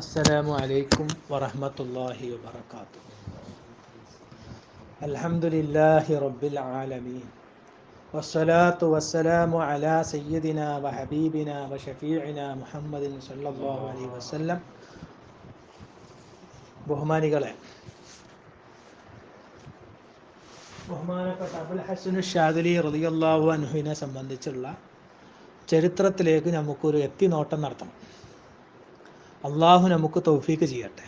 السلام عليكم ورحمة الله وبركاته. الحمد لله رب العالمين والصلاة والسلام على سيدنا وحبيبنا وشفيعنا محمد صلى الله عليه وسلم. ബഹുമാനികളെ, ബഹുമാനപ്പെട്ട അബുൽ ഹസൻ ഷാദിലി റളിയല്ലാഹു അൻഹുവിനെ സംബന്ധിച്ചുള്ള ചരിത്രത്തിലേക്ക് നമുക്കൊരു എത്തിനോട്ടം നടത്തണം. അള്ളാഹു നമുക്ക് തൗഫീക്ക് ചെയ്യട്ടെ.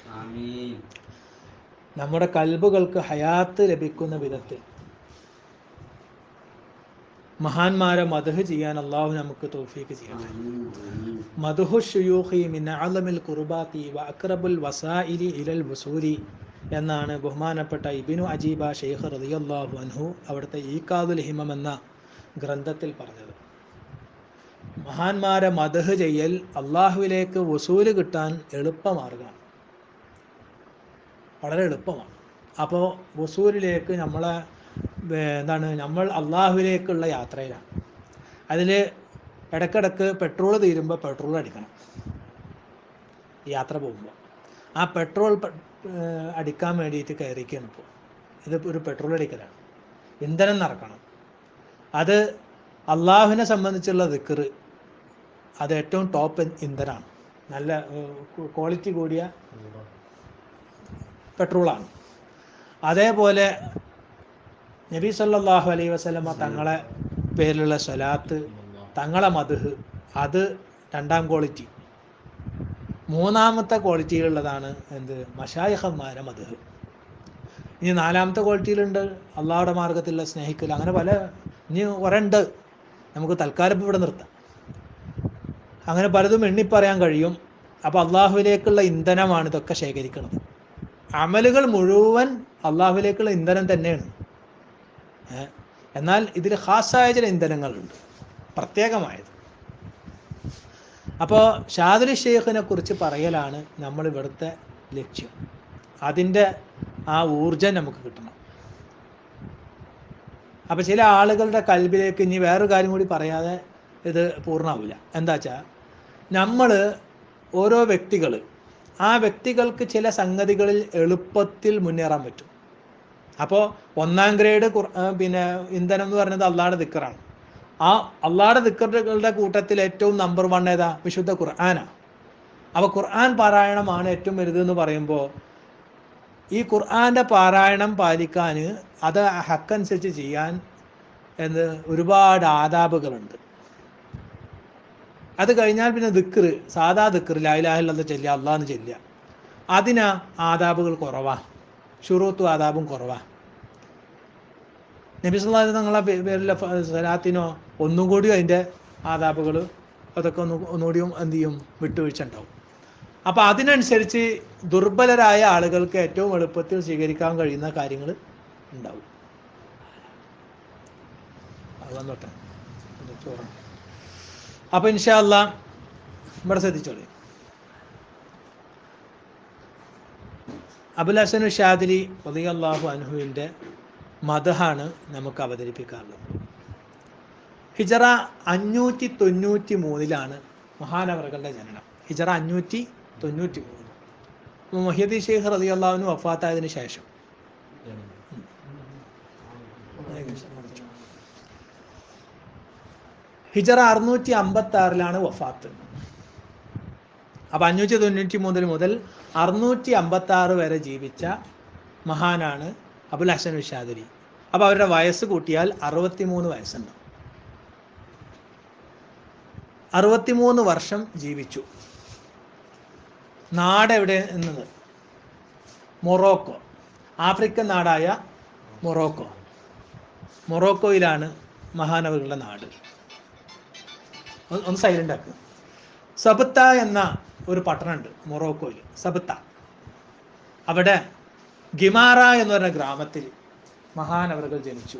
നമ്മുടെ കൽബുകൾക്ക് ഹയാത്ത് ലഭിക്കുന്ന വിധത്തിൽ മഹാന്മാരെ മദ്ഹ് ചെയ്യാൻ അള്ളാഹു നമുക്ക് തൗഫീക്ക് ചെയ്യട്ടെ. മദ്ഹു ശുയൂഖി മിൻ അഅ്ലമിൽ ഖുർബാത്തി വ അഖ്റബുൽ വസായിലി ഇലൽ വസൂലി എന്നാണ് ബഹുമാനപ്പെട്ട ഇബ്നു അജീബ ശൈഖ് റളിയല്ലാഹു അൻഹു അവിടുത്തെ ഈഖാദുൽ ഹിമം എന്ന ഗ്രന്ഥത്തിൽ പറഞ്ഞത്. മഹാന്മാരെ മദ്ഹ് ചെയ്യൽ അള്ളാഹുവിലേക്ക് വസൂല് കിട്ടാൻ എളുപ്പമാർഗമാണ്, വളരെ എളുപ്പമാണ്. അപ്പോൾ വസൂലിലേക്ക് നമ്മൾ അള്ളാഹുവിലേക്കുള്ള യാത്രയിലാണ്. അതിൽ ഇടയ്ക്കിടയ്ക്ക് പെട്രോൾ തീരുമ്പോൾ പെട്രോൾ അടിക്കണം. യാത്ര പോകുമ്പോൾ ആ പെട്രോൾ അടിക്കാൻ വേണ്ടിയിട്ട് കയറിയിരിക്കുകയാണ്. ഇപ്പോൾ ഇത് ഒരു പെട്രോൾ അടിക്കലാണ്, ഇന്ധനം നിറക്കണം. അത് അള്ളാഹുവിനെ സംബന്ധിച്ചുള്ള ദിക്ർ, അത് ഏറ്റവും ടോപ്പ് ഇന്ധനമാണ്, നല്ല ക്വാളിറ്റി കൂടിയ പെട്രോളാണ്. അതേപോലെ നബി സല്ലല്ലാഹു അലൈഹി വസല്ലമ തങ്ങളെ പേരിലുള്ള സ്വലാത്ത്, തങ്ങളെ മദ്ഹ്, അത് രണ്ടാം ക്വാളിറ്റി. മൂന്നാമത്തെ ക്വാളിറ്റിയിലുള്ളതാണ് മശായിഖന്മാരെ മദ്ഹ്. ഇനി നാലാമത്തെ ക്വാളിറ്റിയിലുണ്ട് അള്ളാഹുടെ മാർഗത്തിലുള്ള സ്നേഹിക്കൽ. അങ്ങനെ ഇനി കുറേ ഉണ്ട്, നമുക്ക് തൽക്കാലം ഇവിടെ നിർത്താം. അങ്ങനെ പലതും എണ്ണിപ്പറയാൻ കഴിയും. അപ്പോൾ അള്ളാഹുവിലേക്കുള്ള ഇന്ധനമാണ് ഇതൊക്കെ ശേഖരിക്കുന്നത്. അമലുകൾ മുഴുവൻ അള്ളാഹുവിലേക്കുള്ള ഇന്ധനം തന്നെയാണ്. എന്നാൽ ഇതിൽ ഖാസായ ചില ഇന്ധനങ്ങളുണ്ട്, പ്രത്യേകമായത്. അപ്പോൾ ഷാദിലി ഷെയ്ഖിനെ കുറിച്ച് പറയലാണ് നമ്മൾ ഇവിടുത്തെ ലക്ഷ്യം. അതിൻ്റെ ആ ഊർജം നമുക്ക് കിട്ടണം. അപ്പോൾ ചില ആളുകളുടെ കൽബിലേക്ക് ഇനി വേറൊരു കാര്യം കൂടി പറയാതെ ഇത് പൂർണ്ണമാവില്ല. എന്താ വെച്ചാൽ, നമ്മൾ ഓരോ വ്യക്തികൾ, ആ വ്യക്തികൾക്ക് ചില സംഗതികളിൽ എളുപ്പത്തിൽ മുന്നേറാൻ പറ്റും. അപ്പോൾ ഒന്നാം ഗ്രേഡ് ഇന്ധനം എന്ന് പറയുന്നത് അള്ളാഹുടെ ദിക്റാണ്. ആ അള്ളാഹുടെ ദിക്റുകളുടെ കൂട്ടത്തിൽ ഏറ്റവും നമ്പർ 1 ഏതാ? വിശുദ്ധ ഖുർആനാണ്. അപ്പോൾ ഖുർആൻ പാരായണമാണ് ഏറ്റവും വലുതെന്ന് പറയുമ്പോൾ, ഈ ഖുർആൻ്റെ പാരായണം പാലിക്കാൻ, അത് ഹക്കനുസരിച്ച് ചെയ്യാൻ ഒരുപാട് ആദാബുകളുണ്ട്. അത് കഴിഞ്ഞാൽ പിന്നെ ദിക്ർ, സാധാ ദിക്ർ, ലാ ഇലാഹ ഇല്ലല്ലാഹ് ചൊല്ലുക, അള്ളാഹ് ചൊല്ലുക, അതിന് ആദാബുകൾ കുറവാണ്, ശുറൂത്തും ആദാബും കുറവാണ്. നബി സല്ലല്ലാഹു അലൈഹി വസല്ലം തങ്ങളുടെ പേരിലെ സ്വലാത്തിനോ ഒന്നും കൂടിയും അതിൻ്റെ ആദാബുകൾ അതൊക്കെ ഒന്നുകൂടിയും എന്ത് ചെയ്യും, വിട്ടുവീഴ്ച ഉണ്ടാവും. അപ്പോൾ അതിനനുസരിച്ച് ദുർബലരായ ആളുകൾക്ക് ഏറ്റവും എളുപ്പത്തിൽ സ്വീകരിക്കാൻ കഴിയുന്ന കാര്യങ്ങൾ ഉണ്ടാവും. അത് വന്നോട്ടെ, ചോറാണ്. അപ്പോൾ ഇൻഷാ അല്ലാഹ് ഇവിടെ ശ്രദ്ധിച്ചോളൂ. അബുൽ ഹസൻ ഷാദിലി റളിയല്ലാഹു അൻഹുവിൻ്റെ മദ്ഹാണ് നമുക്ക് അവതരിപ്പിക്കാറുള്ളത്. ഹിജറ 593 മഹാനവറുകളുടെ ജനനം. ഹിജറ 593. മുഹ്യിദ്ദീൻ ശൈഖ് റളിയല്ലാഹു അൻഹു വഫാത്തായതിനു ശേഷം ഹിജറ 656 വഫാത്ത്. അപ്പോൾ 593 മുതൽ 656 വരെ ജീവിച്ച മഹാനാണ് അബുൽ ഹസൻ ഷാദിലി. അപ്പോൾ അവരുടെ വയസ്സ് കൂട്ടിയാൽ 63 വയസ്സുണ്ട്. 63 വർഷം ജീവിച്ചു. നാട് എവിടെ എന്നത്? മൊറോക്കോ, ആഫ്രിക്കൻ നാടായ മൊറോക്കോയിലാണ് മഹാനവറുകളുടെ നാട്. ഒന്ന് സൈലൻ്റ് ആക്കുക. സബത്ത എന്ന ഒരു പട്ടണമുണ്ട് മൊറോക്കോയിൽ, സബത്ത. അവിടെ ഗിമാറ എന്ന് പറഞ്ഞ ഗ്രാമത്തിൽ മഹാനവറുകൾ ജനിച്ചു.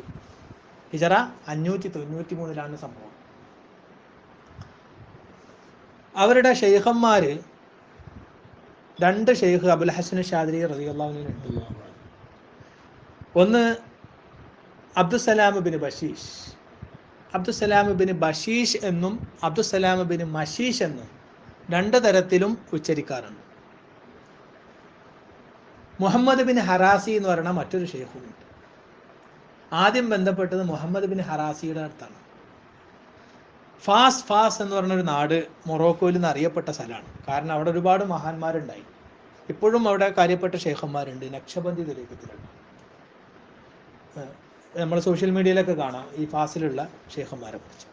ഹിജറ 593 സംഭവം. അവരുടെ ഷെയ്ഖന്മാർ 2 ഷെയ്ഖ് അബുൽ ഹസൻ ഷാദിലി റളിയല്ലാഹു അൻഹു ഉണ്ട്. ഒന്ന് അബ്ദുസ്സലാം ബിൻ ബഷീഷ് എന്നും അബ്ദുസ്സലാം ബിൻ മഷീഷ് എന്നും 2 തരത്തിലും ഉച്ചരിക്കാറുണ്ട്. മുഹമ്മദ് ബിൻ ഹറാസി എന്ന് പറയുന്ന മറ്റൊരു ഷെയ്ഖുണ്ട്. ആദ്യം ബന്ധപ്പെട്ടത് മുഹമ്മദ് ബിൻ ഹറാസിയുടെ അടുത്താണ്. ഫാസ് എന്ന് പറഞ്ഞൊരു നാട് മൊറോക്കോയിൽ നിന്ന് അറിയപ്പെട്ട സ്ഥലമാണ്. കാരണം അവിടെ ഒരുപാട് മഹാന്മാരുണ്ടായി. ഇപ്പോഴും അവിടെ കാര്യപ്പെട്ട ഷെയ്ഖന്മാരുണ്ട്. നക്ഷബന്ദി തരീഖത്തിലുള്ള നമ്മൾ സോഷ്യൽ മീഡിയയിലൊക്കെ കാണാം ഈ ഫാസിലുള്ള ഷെയ്ഖന്മാരെ കുറിച്ച്.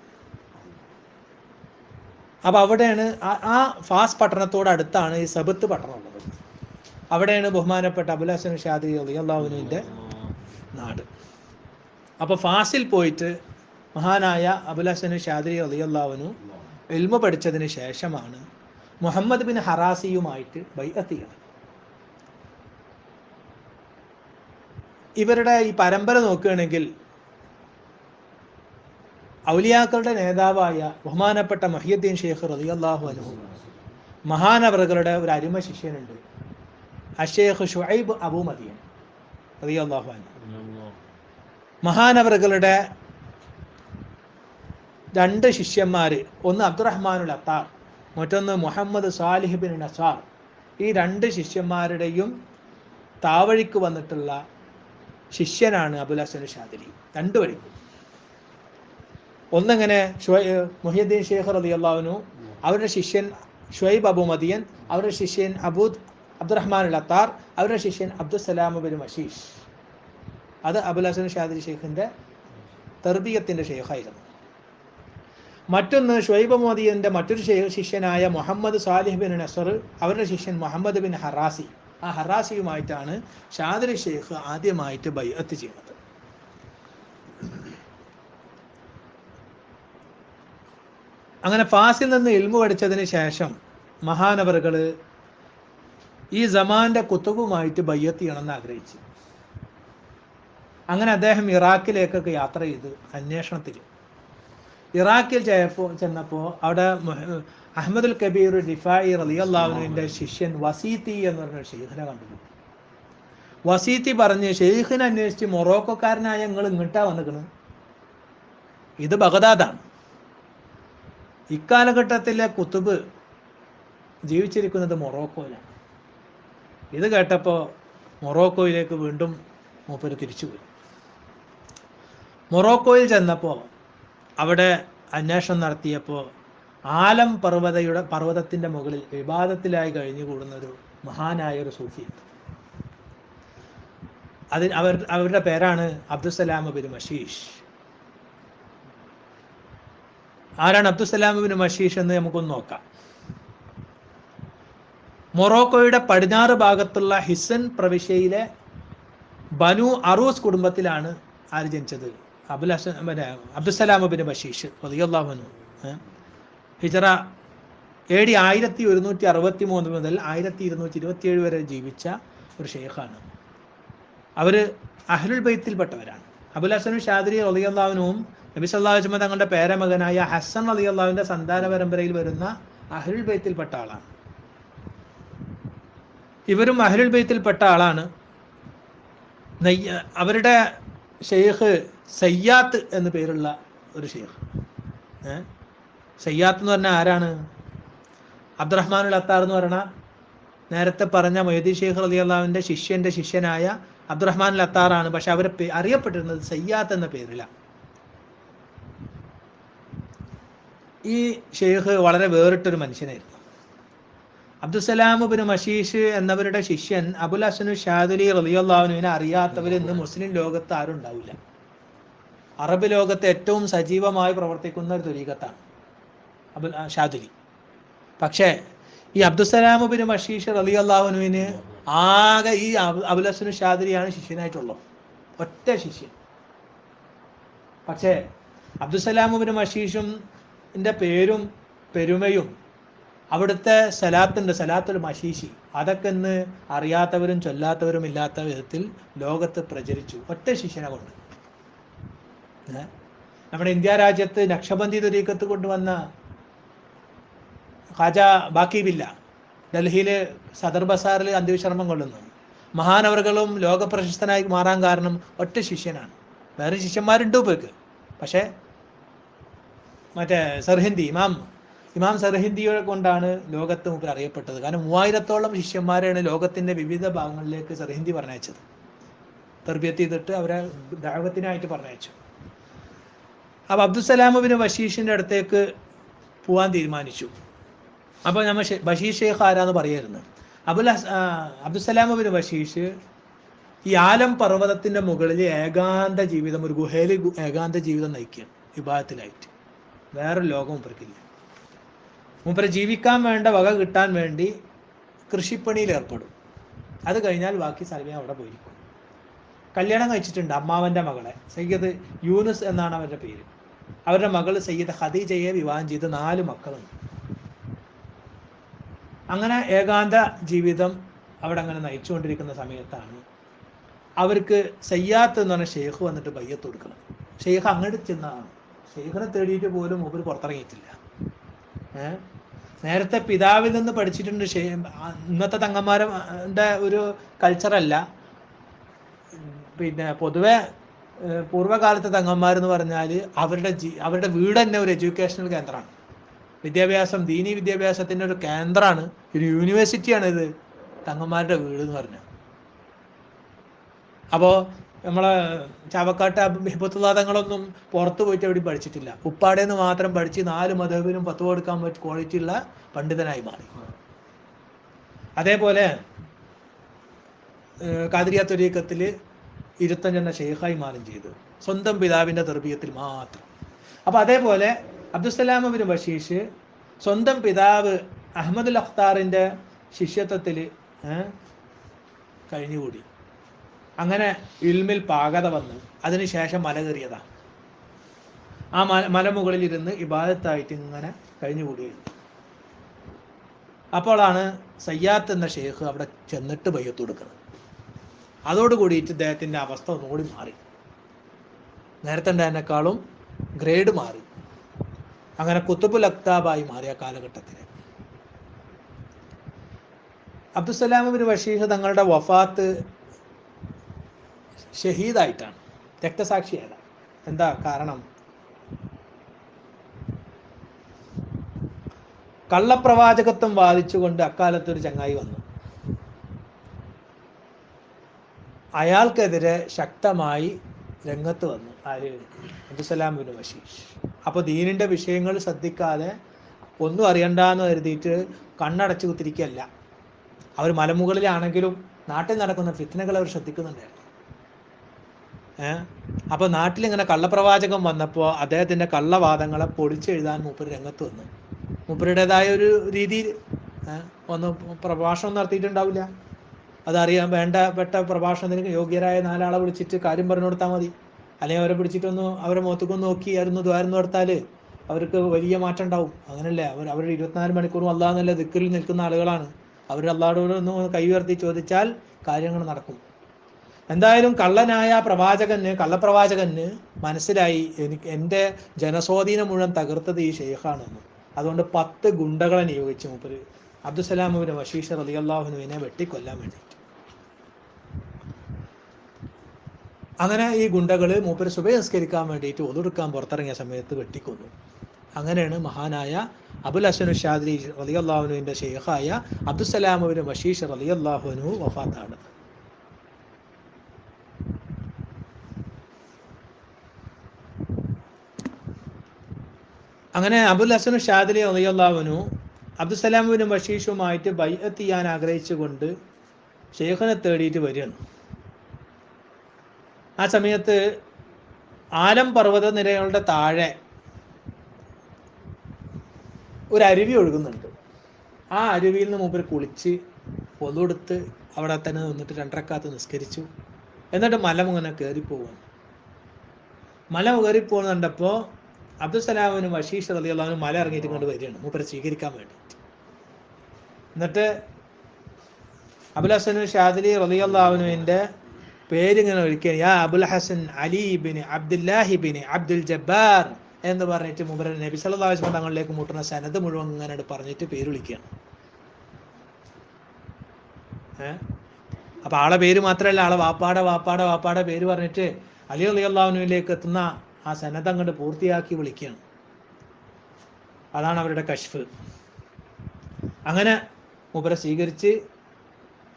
അപ്പോൾ അവിടെയാണ് ആ ഫാസ് പട്ടണത്തോട് അടുത്താണ് ഈ സബത്ത് പട്ടണം ഉള്ളത്. അവിടെയാണ് ബഹുമാനപ്പെട്ട അബുൽ ഹസൻ ഷാദിലി റളിയല്ലാഹു അൻഹുവിൻ്റെ നാട്. അപ്പോൾ ഫാസിൽ പോയിട്ട് മഹാനായ അബുൽ ഹസൻ ഷാദിലി റളിയല്ലാഹു അൻഹു ഇൽമു പഠിച്ചതിന് ശേഷമാണ് മുഹമ്മദ് ബിൻ ഹറാസിയുമായിട്ട് ബൈഅത്ത് ചെയ്യുന്നത്. ഇവരുടെ ഈ പരമ്പര നോക്കുകയാണെങ്കിൽ ഔലിയാക്കളുടെ നേതാവായ ബഹുമാനപ്പെട്ട മുഹിയുദ്ദീൻ ഷെയ്ഖ് റളിയല്ലാഹു അൻഹു മഹാനവറുകളുടെ ഒരു അരിമ ശിഷ്യനുണ്ട്, അഷേഖ് ഷുഐബ് അബൂ മദിയൻ റളിയല്ലാഹു അൻഹു. മഹാനവറുകളുടെ രണ്ട് ശിഷ്യന്മാർ, ഒന്ന് അബ്ദുറഹ്മാനുൽ അത്താർ, മറ്റൊന്ന് മുഹമ്മദ് സാലിഹ് ബിൻ നസാർ. ഈ രണ്ട് ശിഷ്യന്മാരുടെയും താവഴിക്ക് വന്നിട്ടുള്ള ശിഷ്യനാണ് അബുൽ ഹസൻ ഷാദിലി. രണ്ടു വഴിക്കും. ഒന്നെങ്ങനെ മുഹിയുദ്ദീൻ ഷെയ്ഖ് റളിയല്ലാഹു അൻഹു, അവരുടെ ശിഷ്യൻ ഷുഐബ് അബൂ മദിയൻ, അവരുടെ ശിഷ്യൻ അബ്ദുറഹ്മാനുൽ അത്താർ, അവരുടെ ശിഷ്യൻ അബ്ദുസ്സലാം ബിൻ മഷീഷ്. അത് അബുൽ ഹസൻ ഷാദിലി ഷെയ്ഖിൻ്റെ തർബിയത്തിൻ്റെ ഷെയ്ഖായിരുന്നു. മറ്റൊന്ന് ഷുഐബ് മദിയൻ്റെ മറ്റൊരു ശിഷ്യനായ മുഹമ്മദ് സാലിഹ് ബിൻ നസർ, അവരുടെ ശിഷ്യൻ മുഹമ്മദ് ബിൻ ഹറാസി. ആ ഹറാസിയുമായിട്ടാണ് ഷാദിലി ഷെയ്ഖ് ആദ്യമായിട്ട് ബൈഅത്ത് ചെയ്യുന്നത്. അങ്ങനെ ഫാസിൽ നിന്ന് ഇൽമു പഠിച്ചതിന് ശേഷം മഹാനവറുകൾ ഈ സമാന്റെ കുത്തുബുമായിട്ട് ബൈഅത്ത് ചെയ്യണമെന്ന് ആഗ്രഹിച്ചു. അങ്ങനെ അദ്ദേഹം ഇറാഖിലേക്കൊക്കെ യാത്ര ചെയ്ത് അന്വേഷണത്തിൽ. ഇറാഖിൽ ചെന്നപ്പോൾ അവിടെ അഹമ്മദുൽ കബീർ റിഫായി റളിയല്ലാഹു അൻഹുവിൻ്റെ ശിഷ്യൻ വസീത്തി എന്ന് പറഞ്ഞ ഷെയ്ഖിനെ കണ്ടു. വസീത്തി പറഞ്ഞ്, ഷെയ്ഖിനെ അന്വേഷിച്ച് മൊറോക്കോക്കാരനായ നിങ്ങൾ ഇങ്ങോട്ടാ വന്നിക്കണ്, ഇത് ബഗ്ദാദാണ്. ഇക്കാലഘട്ടത്തിലെ കുത്തുബ് ജീവിച്ചിരിക്കുന്നത് മൊറോക്കോയിലാണ്. ഇത് കേട്ടപ്പോൾ മൊറോക്കോയിലേക്ക് വീണ്ടും മൂപ്പര് തിരിച്ചുപോയി. മൊറോക്കോയിൽ ചെന്നപ്പോൾ അവിടെ അന്വേഷണം നടത്തിയപ്പോൾ ആലം പർവ്വതത്തിൻ്റെ മുകളിൽ വിവാദത്തിലായി കഴിഞ്ഞുകൂടുന്ന ഒരു മഹാനായ ഒരു സൂഫിയുണ്ട്. അവരുടെ പേരാണ് അബ്ദുസ്സലാം ബിൻ മഷീഷ്. ആരാണ് അബ്ദുസ്സലാം ബിൻ മഷീഷ് എന്ന് നമുക്കൊന്ന് നോക്കാം. മൊറോക്കോയുടെ പടിഞ്ഞാറ് ഭാഗത്തുള്ള ഹിസൻ പ്രവിശ്യയിലെ ബനു അറൂസ് കുടുംബത്തിലാണ് ആര് ജനിച്ചത്? അബ്ദുസ്സലാം ബിൻ മഷീഷ് റളിയല്ലാഹു അൻഹു. ഹിജറ AD 1163 മുതൽ 1227 വരെ ജീവിച്ച ഒരു ഷെയ്ഖാണ്. അവർ അഹ്ലുൽ ബൈത്തിൽപ്പെട്ടവരാണ്. അബുൽ ഹസൻ ഷാദിലി റളിയല്ലാഹു അൻഹുവും നബി സല്ലല്ലാഹു അലൈഹി വസല്ലം തങ്ങളുടെ പേരമകനായ ഹസൻ റളിയല്ലാഹുവിൻ്റെ സന്താന പരമ്പരയിൽ വരുന്ന അഹ്ലുൽ ബൈത്തിൽപ്പെട്ട ആളാണ്. ഇവരും അഹ്ലുൽ ബൈത്തിൽപ്പെട്ട ആളാണ്. അവരുടെ ഷെയ്ഖ് സയ്യാത്ത് എന്ന് പേരുള്ള ഒരു ഷെയ്ഖ്. സയ്യാത്ത് എന്ന് പറഞ്ഞാൽ ആരാണ്? അബ്ദുറഹ്മാനുൽ അത്താർ എന്ന് പറയുന്ന നേരത്തെ പറഞ്ഞ മൊയ്തീൻ ഷെയ്ഖ് റളിയല്ലാഹുവിൻ്റെ ശിഷ്യൻ്റെ ശിഷ്യനായ അബ്ദുറഹ്മാനുൽ അത്താറാണ്. പക്ഷെ അവർ അറിയപ്പെട്ടിരുന്നത് സയ്യാത്ത് എന്ന പേരിലാണ്. ഈ ഷെയ്ഖ് വളരെ വേറിട്ടൊരു മനുഷ്യനായിരുന്നു. അബ്ദുസ്സലാം ബിൻ മഷീഷ് എന്നവരുടെ ശിഷ്യൻ അബുൽ ഹസൻ ഷാദിലി റളിയല്ലാഹു അൻഹുവിനെ അറിയാത്തവർ ഇന്ന് മുസ്ലിം ലോകത്ത് ആരും ഉണ്ടാവില്ല. അറബ് ലോകത്ത് ഏറ്റവും സജീവമായി പ്രവർത്തിക്കുന്ന ഒരു ത്വരീഖത്താണ് അബുൽ ഷാദിലി. പക്ഷേ ഈ അബ്ദുസ്സലാം ബിൻ മഷീഷ് റളിയല്ലാഹു അൻഹുവിന് ആകെ ഈ അബുൽ ഹസൻ ഷാദിലിയാണ് ശിഷ്യനായിട്ടുള്ളത്, ഒറ്റ ശിഷ്യൻ. പക്ഷേ അബ്ദുസ്സലാം ബിൻ മഷീഷും പേരും പെരുമയും അവിടുത്തെ സലാത്തുണ്ട്, സലാത്തുൽ മഷീഷി, അതൊക്കെ ഇന്ന് അറിയാത്തവരും ചൊല്ലാത്തവരും ഇല്ലാത്ത വിധത്തിൽ ലോകത്ത് പ്രചരിച്ചു ഒറ്റ ശിഷ്യനെ കൊണ്ട്. നമ്മുടെ ഇന്ത്യ രാജ്യത്ത് നക്ഷബന്ദി ത്വരീഖത്ത് കൊണ്ടുവന്ന ഖാജ ബാക്കി ബില്ല ഡൽഹിയിൽ സദർ ബസാറിൽ അന്ത്യവിശ്രമം കൊള്ളുന്നു. മഹാനവറുകളും ലോകപ്രശസ്തനായി മാറാൻ കാരണം ഒറ്റ ശിഷ്യനാണ്. വേറെ ശിഷ്യന്മാരുണ്ട് ഇപ്പോഴേക്ക്. പക്ഷേ മറ്റേ സർഹിന്ദി ഇമാം ഇമാം സർഹിന്ദിയെ കൊണ്ടാണ് ലോകത്ത് മൂപ്പർ അറിയപ്പെട്ടത്. കാരണം 3000-ഓളം ശിഷ്യന്മാരെയാണ് ലോകത്തിൻ്റെ വിവിധ ഭാഗങ്ങളിലേക്ക് സർഹിന്ദി പറഞ്ഞയച്ചത്. തർബിയത്ത് ചെയ്തിട്ട് അവരെ ദഅവത്തിനായിട്ട് പറഞ്ഞയച്ചു. അപ്പോൾ അബ്ദുസ്സലാമുബിന് ബഷീഷിൻ്റെ അടുത്തേക്ക് പോകാൻ തീരുമാനിച്ചു. അപ്പോൾ നമ്മൾ ബഷീർ ഷെയ്ഖ് ആരാന്ന് പറയായിരുന്നു. അബ്ദുസ്സലാമുബിന് ബഷീഷ് ഈ ആലം പർവ്വതത്തിൻ്റെ മുകളിൽ ഏകാന്ത ജീവിതം, ഒരു ഗുഹയിൽ ഏകാന്ത ജീവിതം നയിക്കുകയാണ് ഇബാദത്തിലായിട്ട്. വേറൊരു ലോകം മൂപ്പർക്കില്ല. മൂപ്പര് ജീവിക്കാൻ വേണ്ട വക കിട്ടാൻ വേണ്ടി കൃഷിപ്പണിയിൽ ഏർപ്പെടും. അത് കഴിഞ്ഞാൽ ബാക്കി സമയം അവിടെ പോയിരിക്കും. കല്യാണം കഴിച്ചിട്ടുണ്ട് അമ്മാവൻ്റെ മകളെ, സയ്യിദ് യൂനുസ് എന്നാണ് അവരുടെ പേര്. അവരുടെ മകൾ സയ്യിദ് ഖദീജയെ വിവാഹം ചെയ്ത് 4 മക്കളുണ്ട്. അങ്ങനെ ഏകാന്ത ജീവിതം അവിടെ അങ്ങനെ നയിച്ചുകൊണ്ടിരിക്കുന്ന സമയത്താണ് അവർക്ക് സയ്യാത്ത് എന്ന് പറഞ്ഞ ഷെയ്ഖ് വന്നിട്ട് ബയ്യത്ത് കൊടുക്കണം. ഷെയ്ഖ് അങ്ങോട്ട് ചെന്നതാണ്. ഷെയ്ഖിനെ തേടിയിട്ട് പോലും മൂപ്പർ പുറത്തിറങ്ങിയിട്ടില്ല. നേരത്തെ പിതാവിൽ നിന്ന് പഠിച്ചിട്ടുണ്ട്. ഇന്നത്തെ തങ്ങന്മാരുടെ ഒരു കൾച്ചറല്ല. പിന്നെ പൊതുവെ പൂർവ്വകാലത്തെ തങ്ങന്മാരെന്ന് പറഞ്ഞാൽ അവരുടെ വീട് തന്നെ ഒരു എഡ്യൂക്കേഷണൽ കേന്ദ്രമാണ്. വിദ്യാഭ്യാസം, ദീനി വിദ്യാഭ്യാസത്തിൻ്റെ ഒരു കേന്ദ്രമാണ്, ഒരു യൂണിവേഴ്സിറ്റിയാണ് ഇത് തങ്ങന്മാരുടെ വീട് എന്ന് പറഞ്ഞാൽ. അപ്പോൾ നമ്മളെ ചാവക്കാട്ടെ ഹിബത്തുള്ള തങ്ങളൊന്നും പുറത്ത് പോയിട്ട് എവിടെയും പഠിച്ചിട്ടില്ല. ഉപ്പാടേന്ന് മാത്രം പഠിച്ച് 4 മദ്ഹബിനും ഫത്വ കൊടുക്കാൻ പറ്റിയ ക്വാളിറ്റി ഉള്ള പണ്ഡിതനായി മാറി. അതേപോലെ ഖാദിരിയ ത്വരീഖത്തിൽ 25 എന്ന ഷെയ്ഖായി മാറും ചെയ്തു, സ്വന്തം പിതാവിൻ്റെ തർബിയത്തിൽ മാത്രം. അപ്പോൾ അതേപോലെ അബ്ദുസ്സലാമുബിന് ബഷീഷ് സ്വന്തം പിതാവ് അഹമ്മദുൽ അഖ്താറിൻ്റെ ശിഷ്യത്വത്തിൽ കഴിഞ്ഞുകൂടി. അങ്ങനെ ഇൽമിൽ പാകത വന്ന് അതിനുശേഷം മല കയറിയതാണ്. ആ മലമുകളിലിരുന്ന് ഇബാദത്തായിട്ട് ഇങ്ങനെ കഴിഞ്ഞുകൂടിയിരുന്നു. അപ്പോഴാണ് സയ്യാത്ത് എന്ന ഷെയ്ഖ് അവിടെ ചെന്നിട്ട് ബയ്യത്ത് കൊടുക്കുന്നത്. അതോടുകൂടിയിട്ട് ഇദ്ദേഹത്തിൻ്റെ അവസ്ഥ ഒന്നുകൂടി മാറി. നേരത്തെ ഉണ്ടായതിനേക്കാളും ഗ്രേഡ് മാറി. അങ്ങനെ കുത്തുബുൽ അക്താബായി മാറിയ കാലഘട്ടത്തിൽ അബ്ദുസ്സലാമുബിന് ബഷീർ തങ്ങളുടെ വഫാത്ത് ഷഹീദായിട്ടാണ്, രക്തസാക്ഷിയായതാണ്. എന്താ കാരണം? കള്ളപ്രവാചകത്വം വാദിച്ചുകൊണ്ട് അക്കാലത്തൊരു ചങ്ങായി വന്നു. അയാൾക്കെതിരെ ശക്തമായി രംഗത്ത് വന്നു ആര്? അബ്ദുസ്സലാമുബിന് ബഷീർ. അപ്പോൾ ദീനിൻ്റെ വിഷയങ്ങൾ ശ്രദ്ധിക്കാതെ ഒന്നും അറിയണ്ടെന്ന് കരുതിയിട്ട് കണ്ണടച്ചു കുത്തിരിക്കുകയല്ല. അവർ മലമുകളിലാണെങ്കിലും നാട്ടിൽ നടക്കുന്ന ഫിത്നകൾ അവർ ശ്രദ്ധിക്കുന്നുണ്ടായിരുന്നു. അപ്പോൾ നാട്ടിലിങ്ങനെ കള്ളപ്രവാചകം വന്നപ്പോൾ അദ്ദേഹത്തിൻ്റെ കള്ളവാദങ്ങളെ പൊളിച്ചെഴുതാൻ മൂപ്പര് രംഗത്ത് വന്നു. മൂപ്പരുടേതായ ഒരു രീതിയിൽ ഒന്ന് പ്രഭാഷണം നടത്തിയിട്ടുണ്ടാവില്ല. അതറിയാൻ വേണ്ടപ്പെട്ട പ്രഭാഷണത്തിന് യോഗ്യരായ 4 ആളെ വിളിച്ചിട്ട് കാര്യം പറഞ്ഞു കൊടുത്താൽ മതി. അല്ലെങ്കിൽ അവരെ പിടിച്ചിട്ടൊന്ന് അവരെ മുഖത്തേക്കൊന്ന് നോക്കി ആയിരുന്നു ദ്വാരം നടത്താൽ അവർക്ക് വലിയ മാറ്റം ഉണ്ടാവും. അങ്ങനല്ലേ? അവർ 24 മണിക്കൂറും അല്ലാഹ് എന്നുള്ള ദിക്റിൽ നിൽക്കുന്ന ആളുകളാണ്. അവർ അല്ലാഹുവോട് ഒന്ന് കൈ ഉയർത്തി ചോദിച്ചാൽ കാര്യങ്ങൾ നടക്കും. എന്തായാലും കള്ളനായ കള്ളപ്രവാചകന് മനസ്സിലായി എൻ്റെ ജനസ്വാധീനം മുഴുവൻ തകർത്തത് ഈ ഷെയ്ഖാണെന്ന്. അതുകൊണ്ട് 10 ഗുണ്ടകളെ നിയോഗിച്ച് മൂപ്പര് അബ്ദുസ്സലാമുബിന് ബഷീർ റളിയല്ലാഹു അൻഹുവിനെ വെട്ടിക്കൊല്ലാൻ വേണ്ടി. അങ്ങനെ ഈ ഗുണ്ടകൾ മൂപ്പര് സുബഹി നിസ്കരിക്കാൻ വേണ്ടിയിട്ട് ഒതുടുക്കാൻ പുറത്തിറങ്ങിയ സമയത്ത് വെട്ടിക്കൊന്നു. അങ്ങനെയാണ് മഹാനായ അബുൽ ഹസൻ ഷാദിലി റളിയല്ലാഹു അൻഹുവിൻ്റെ ഷെയ്ഖായ അബ്ദുസ്സലാമുബിന് ബഷീർ റളിയല്ലാഹു അൻഹു വഫാത്താണത്. അങ്ങനെ അബുൽ ഹസൻ ഷാദിലി റളിയല്ലാഹു അൻഹു അബ്ദുസ്സലാമുബിന് ബഷീഷുമായിട്ട് ബൈഅത്ത് ചെയ്യാൻ ആഗ്രഹിച്ചുകൊണ്ട് ഷെയ്ഖിനെ തേടിയിട്ട് വരികയാണ്. ആ സമയത്ത് ആലം പർവ്വത നിരകളുടെ താഴെ ഒരു അരുവി ഒഴുകുന്നുണ്ട്. ആ അരുവിയിൽ നിന്ന് മൂപ്പര് കുളിച്ച് ഒതുടുത്ത് അവിടെ തന്നെ നിന്നിട്ട് 2 റക്അത്ത് നിസ്കരിച്ചു. എന്നിട്ട് മല ഇങ്ങനെ കയറിപ്പോവാണ്. മല കയറിപ്പോകുന്ന കണ്ടപ്പോൾ അബ്ദുസ്സലാമുബിന് ബഷീർ റളിയല്ലാഹു അൻഹു മല ഇറങ്ങിയിട്ട് കൊണ്ട് വരികയാണ് മൂപ്പരെ സ്വീകരിക്കാൻ വേണ്ടിയിട്ട്. എന്നിട്ട് അബുൽ ഹസൻ ഷാദിലി റളിയല്ലാഹു അൻഹുവിൻ്റെ പേരിങ്ങനെ വിളിക്കുകയാണ്. യാ അബുൽ ഹസൻ അലി ബിൻ അബ്ദുല്ലാഹി ബിൻ അബ്ദുൽ ജബ്ബാർ എന്ന് പറഞ്ഞിട്ട് മൂപ്പര് നബി സല്ലല്ലാഹു അലൈഹി വസല്ലം തങ്ങളിലേക്ക് മുട്ടുന്ന സനത് മുഴുവൻ ഇങ്ങനെ പറഞ്ഞിട്ട് പേര് വിളിക്കുകയാണ്. അപ്പോൾ ആളെ പേര് മാത്രമല്ല, ആളെ വാപ്പാടെ പേര് പറഞ്ഞിട്ട് അലി റളിയല്ലാഹു അൻഹുവിലേക്ക് എത്തുന്ന ആ സനത് അങ്ങോട്ട് പൂർത്തിയാക്കി വിളിക്കുകയാണ്. അതാണ് അവരുടെ കശ്ഫ്. അങ്ങനെ മൂപ്പരെ സ്വീകരിച്ച്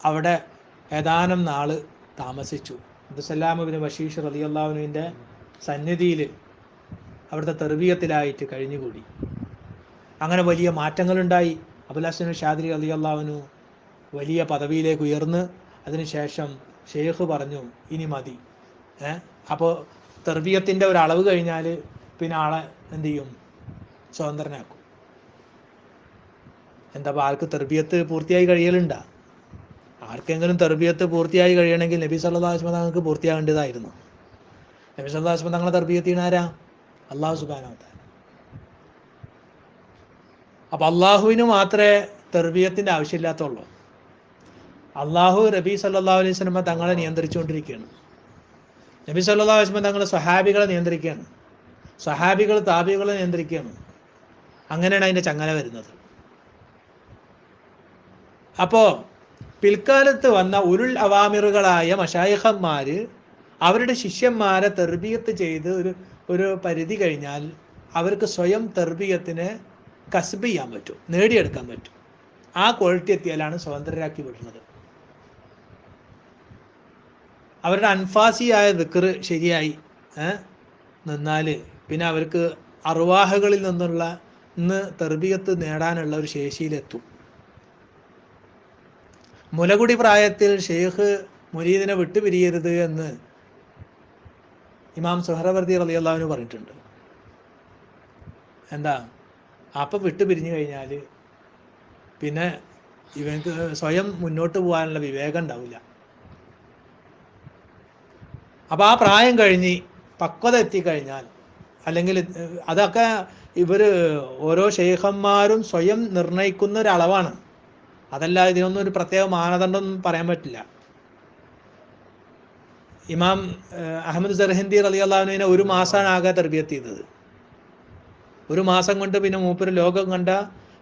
അവിടെ ഏതാനും നാൾ താമസിച്ചു. അബ്ദുസലാം ഇബ്നു ബഷീർ റളിയല്ലാഹു അൻഹുവിൻ്റെ സന്നിധിയിൽ അവിടുത്തെ തെർബിയത്തിലായിട്ട് കഴിഞ്ഞുകൂടി. അങ്ങനെ വലിയ മാറ്റങ്ങളുണ്ടായി. അബുൽ ഹസൻ ഷാദിലി റളിയല്ലാഹു അൻഹു വലിയ പദവിയിലേക്ക് ഉയർന്ന് അതിനുശേഷം ഷെയ്ഖ് പറഞ്ഞു ഇനി മതി. അപ്പോൾ തെർബിയത്തിൻ്റെ ഒരു അളവ് കഴിഞ്ഞാൽ പിന്നെ ആളെ എന്ത് ചെയ്യും? സ്വതന്ത്രനാക്കും. എന്താ ആൾക്ക് തെർബിയത്ത് പൂർത്തിയായി കഴിയലുണ്ടാ? ആർക്കെങ്കിലും തെർബിയത്ത് പൂർത്തിയായി കഴിയണമെങ്കിൽ നബി സല്ലല്ലാഹു അലൈഹി വസല്ലം തങ്ങൾക്ക് പൂർത്തിയാകേണ്ടതായിരുന്നു. നബി സല്ലല്ലാഹു അലൈഹി വസല്ലം തങ്ങളെ തെർബിയത്തിന് ആരാ? അള്ളാഹു സുബ്ഹാനഹു വ തആല. അപ്പോൾ അള്ളാഹുവിന് മാത്രമേ തെർബിയത്തിൻ്റെ ആവശ്യമില്ലാത്തുള്ളൂ. അള്ളാഹു നബി സല്ലല്ലാഹു അലൈഹി വസല്ലം തങ്ങളെ നിയന്ത്രിച്ചുകൊണ്ടിരിക്കുകയാണ്. നബി സല്ലല്ലാഹു അലൈഹി വസല്ലം തങ്ങൾ സ്വഹാബികളെ നിയന്ത്രിക്കുകയാണ്. സ്വഹാബികൾ താബികളെ നിയന്ത്രിക്കുകയാണ്. അങ്ങനെയാണ് അതിൻ്റെ ചങ്ങല വരുന്നത്. അപ്പോൾ പിൽക്കാലത്ത് വന്ന ഉരുൾ അവാമിറുകളായ മശായിഖന്മാർ അവരുടെ ശിഷ്യന്മാരെ തെർബിയത്ത് ചെയ്ത് ഒരു പരിധി കഴിഞ്ഞാൽ അവർക്ക് സ്വയം തെർബിയത്തിനെ കസ്ബ് ചെയ്യാൻ പറ്റും, നേടിയെടുക്കാൻ പറ്റും. ആ ക്വാളിറ്റി എത്തിയാലാണ് സ്വതന്ത്രരാക്കി വിടുന്നത്. അവരുടെ അൻഫാസിയായ ദിക്ർ ശരിയായി നിന്നാൽ പിന്നെ അവർക്ക് അർവാഹകളിൽ നിന്നുള്ള തെർബിയത്ത് നേടാനുള്ള ഒരു ശേഷിയിലെത്തും. മുലകുടി പ്രായത്തിൽ ഷെയ്ഖ് മുരീദിനെ വിട്ടുപിരിയരുത് എന്ന് ഇമാം സുഹ്റവർദി റളിയല്ലാഹു അൻഹു പറഞ്ഞിട്ടുണ്ട്. എന്താ അപ്പം വിട്ടുപിരിഞ്ഞു കഴിഞ്ഞാൽ പിന്നെ ഇവർക്ക് സ്വയം മുന്നോട്ട് പോകാനുള്ള വിവേകം ഉണ്ടാവില്ല. അപ്പോൾ ആ പ്രായം കഴിഞ്ഞ് പക്വത എത്തിക്കഴിഞ്ഞാൽ, അല്ലെങ്കിൽ അതൊക്കെ ഇവർ ഓരോ ഷെയ്ഖന്മാരും സ്വയം നിർണയിക്കുന്ന ഒരളവാണ്. അതല്ല ഇതിനൊന്നും ഒരു പ്രത്യേക മാനദണ്ഡം പറയാൻ പറ്റില്ല. ഇമാം അഹമ്മദ് സർഹിന്ദി റളിയല്ലാഹു അൻഹുവിനെ ഒരു മാസമാണ് ആകെ തർബിയത്ത് ചെയ്തത്. ഒരു മാസം കൊണ്ട് പിന്നെ മൂപ്പര് ലോകം കണ്ട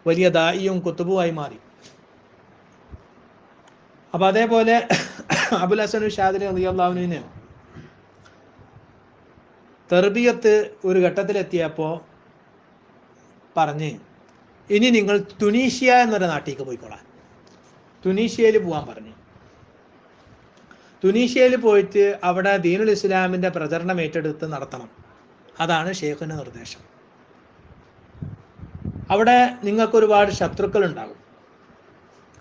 വലിയ ദായിയും കുത്തുബുമായി മാറി. അപ്പം അതേപോലെ അബുൽ ഹസൻ ഷാദിലി റളിയല്ലാഹു അൻഹുവിനെ തർബിയത്ത് ഒരു ഘട്ടത്തിലെത്തിയപ്പോൾ പറഞ്ഞ് ഇനി നിങ്ങൾ തുനീഷ്യ എന്നൊരു നാട്ടിലേക്ക് പോയിക്കോളാൻ. തുനീഷ്യയിൽ പോകാൻ പറഞ്ഞു. തുനീഷ്യയിൽ പോയിട്ട് അവിടെ ദീനുൽ ഇസ്ലാമിൻ്റെ പ്രചരണം ഏറ്റെടുത്ത് നടത്തണം. അതാണ് ഷെയ്ഖിൻ്റെ നിർദ്ദേശം. അവിടെ നിങ്ങൾക്കൊരുപാട് ശത്രുക്കൾ ഉണ്ടാകും.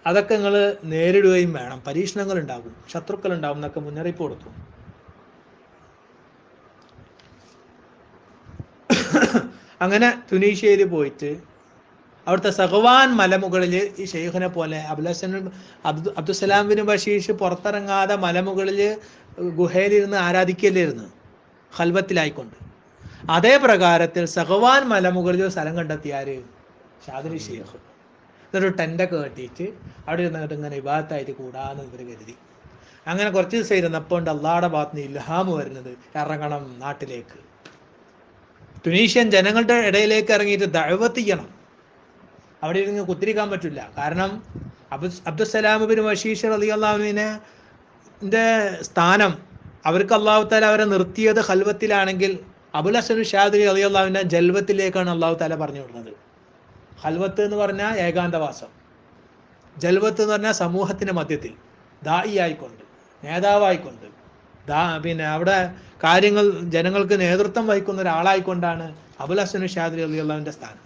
അതൊക്കെ നിങ്ങൾ നേരിടുകയും വേണം. പരീക്ഷണങ്ങൾ ഉണ്ടാകും, ശത്രുക്കൾ ഉണ്ടാകും എന്നൊക്കെ മുന്നറിയിപ്പ് കൊടുത്തു. അങ്ങനെ തുനീഷ്യയിൽ പോയിട്ട് അവിടുത്തെ സഖ്വാൻ മലമുകളിൽ ഈ ഷെയ്ഖിനെ പോലെ അബ്ദുസലാം ബിൻ ബഷീർ പുറത്തിറങ്ങാതെ മലമുകളിൽ ഗുഹയിലിരുന്ന് ആരാധിക്കലായിരുന്നു, ഖൽവത്തിലായിക്കൊണ്ട്. അതേ പ്രകാരത്തിൽ സഖ്വാൻ മലമുകളിൽ സ്ഥലം കണ്ടെത്തിയാൽ ഷാദിലി ഷെയ്ഖ് ഇതൊരു ടെൻ്റൊക്കെ കെട്ടിയിട്ട് അവിടെ ഇരുന്നിട്ട് ഇങ്ങനെ ഇബാദത്തായിട്ട് കൂടാന്ന് ഇവർ കരുതി. അങ്ങനെ കുറച്ച് ദിവസം ഇരുന്നപ്പോൾ ഉണ്ട് അള്ളാഹുടെ ഭാഗത്ത് നിന്ന് ഇൽഹാം വരുന്നത്, ഇറങ്ങണം നാട്ടിലേക്ക്, തുനീഷ്യൻ ജനങ്ങളുടെ ഇടയിലേക്ക് ഇറങ്ങിയിട്ട് ദഅവത്ത് ചെയ്യണം. അവിടെ ഇരുന്ന് കുത്തിരിക്കാൻ പറ്റില്ല. കാരണം അബ്ദുസലാം ബിൻ ബഷീർ റളിയല്ലാഹു അൻഹുവിന്റെ സ്ഥാനം അവർക്ക് അള്ളാഹു തആല അവരെ നിർത്തിയത് ഖൽവത്തിലാണെങ്കിൽ അബുൽ ഹസൻ ഷാദിലി റളിയല്ലാഹു അൻഹുവിനെ ജൽവത്തിലേക്കാണ് അള്ളാഹു തആല പറഞ്ഞു വിടുന്നത്. ഖൽവത്ത് എന്ന് പറഞ്ഞാൽ ഏകാന്തവാസം, ജൽവത്ത് എന്ന് പറഞ്ഞാൽ സമൂഹത്തിൻ്റെ മധ്യത്തിൽ ദായി ആയിക്കൊണ്ട്, നേതാവായിക്കൊണ്ട്, പിന്നെ അവിടെ കാര്യങ്ങൾ ജനങ്ങൾക്ക് നേതൃത്വം വഹിക്കുന്ന ഒരാളായിക്കൊണ്ടാണ് അബുൽ ഹസൻ ഷാദിലി റളിയല്ലാഹു അൻഹുവിന്റെ സ്ഥാനം.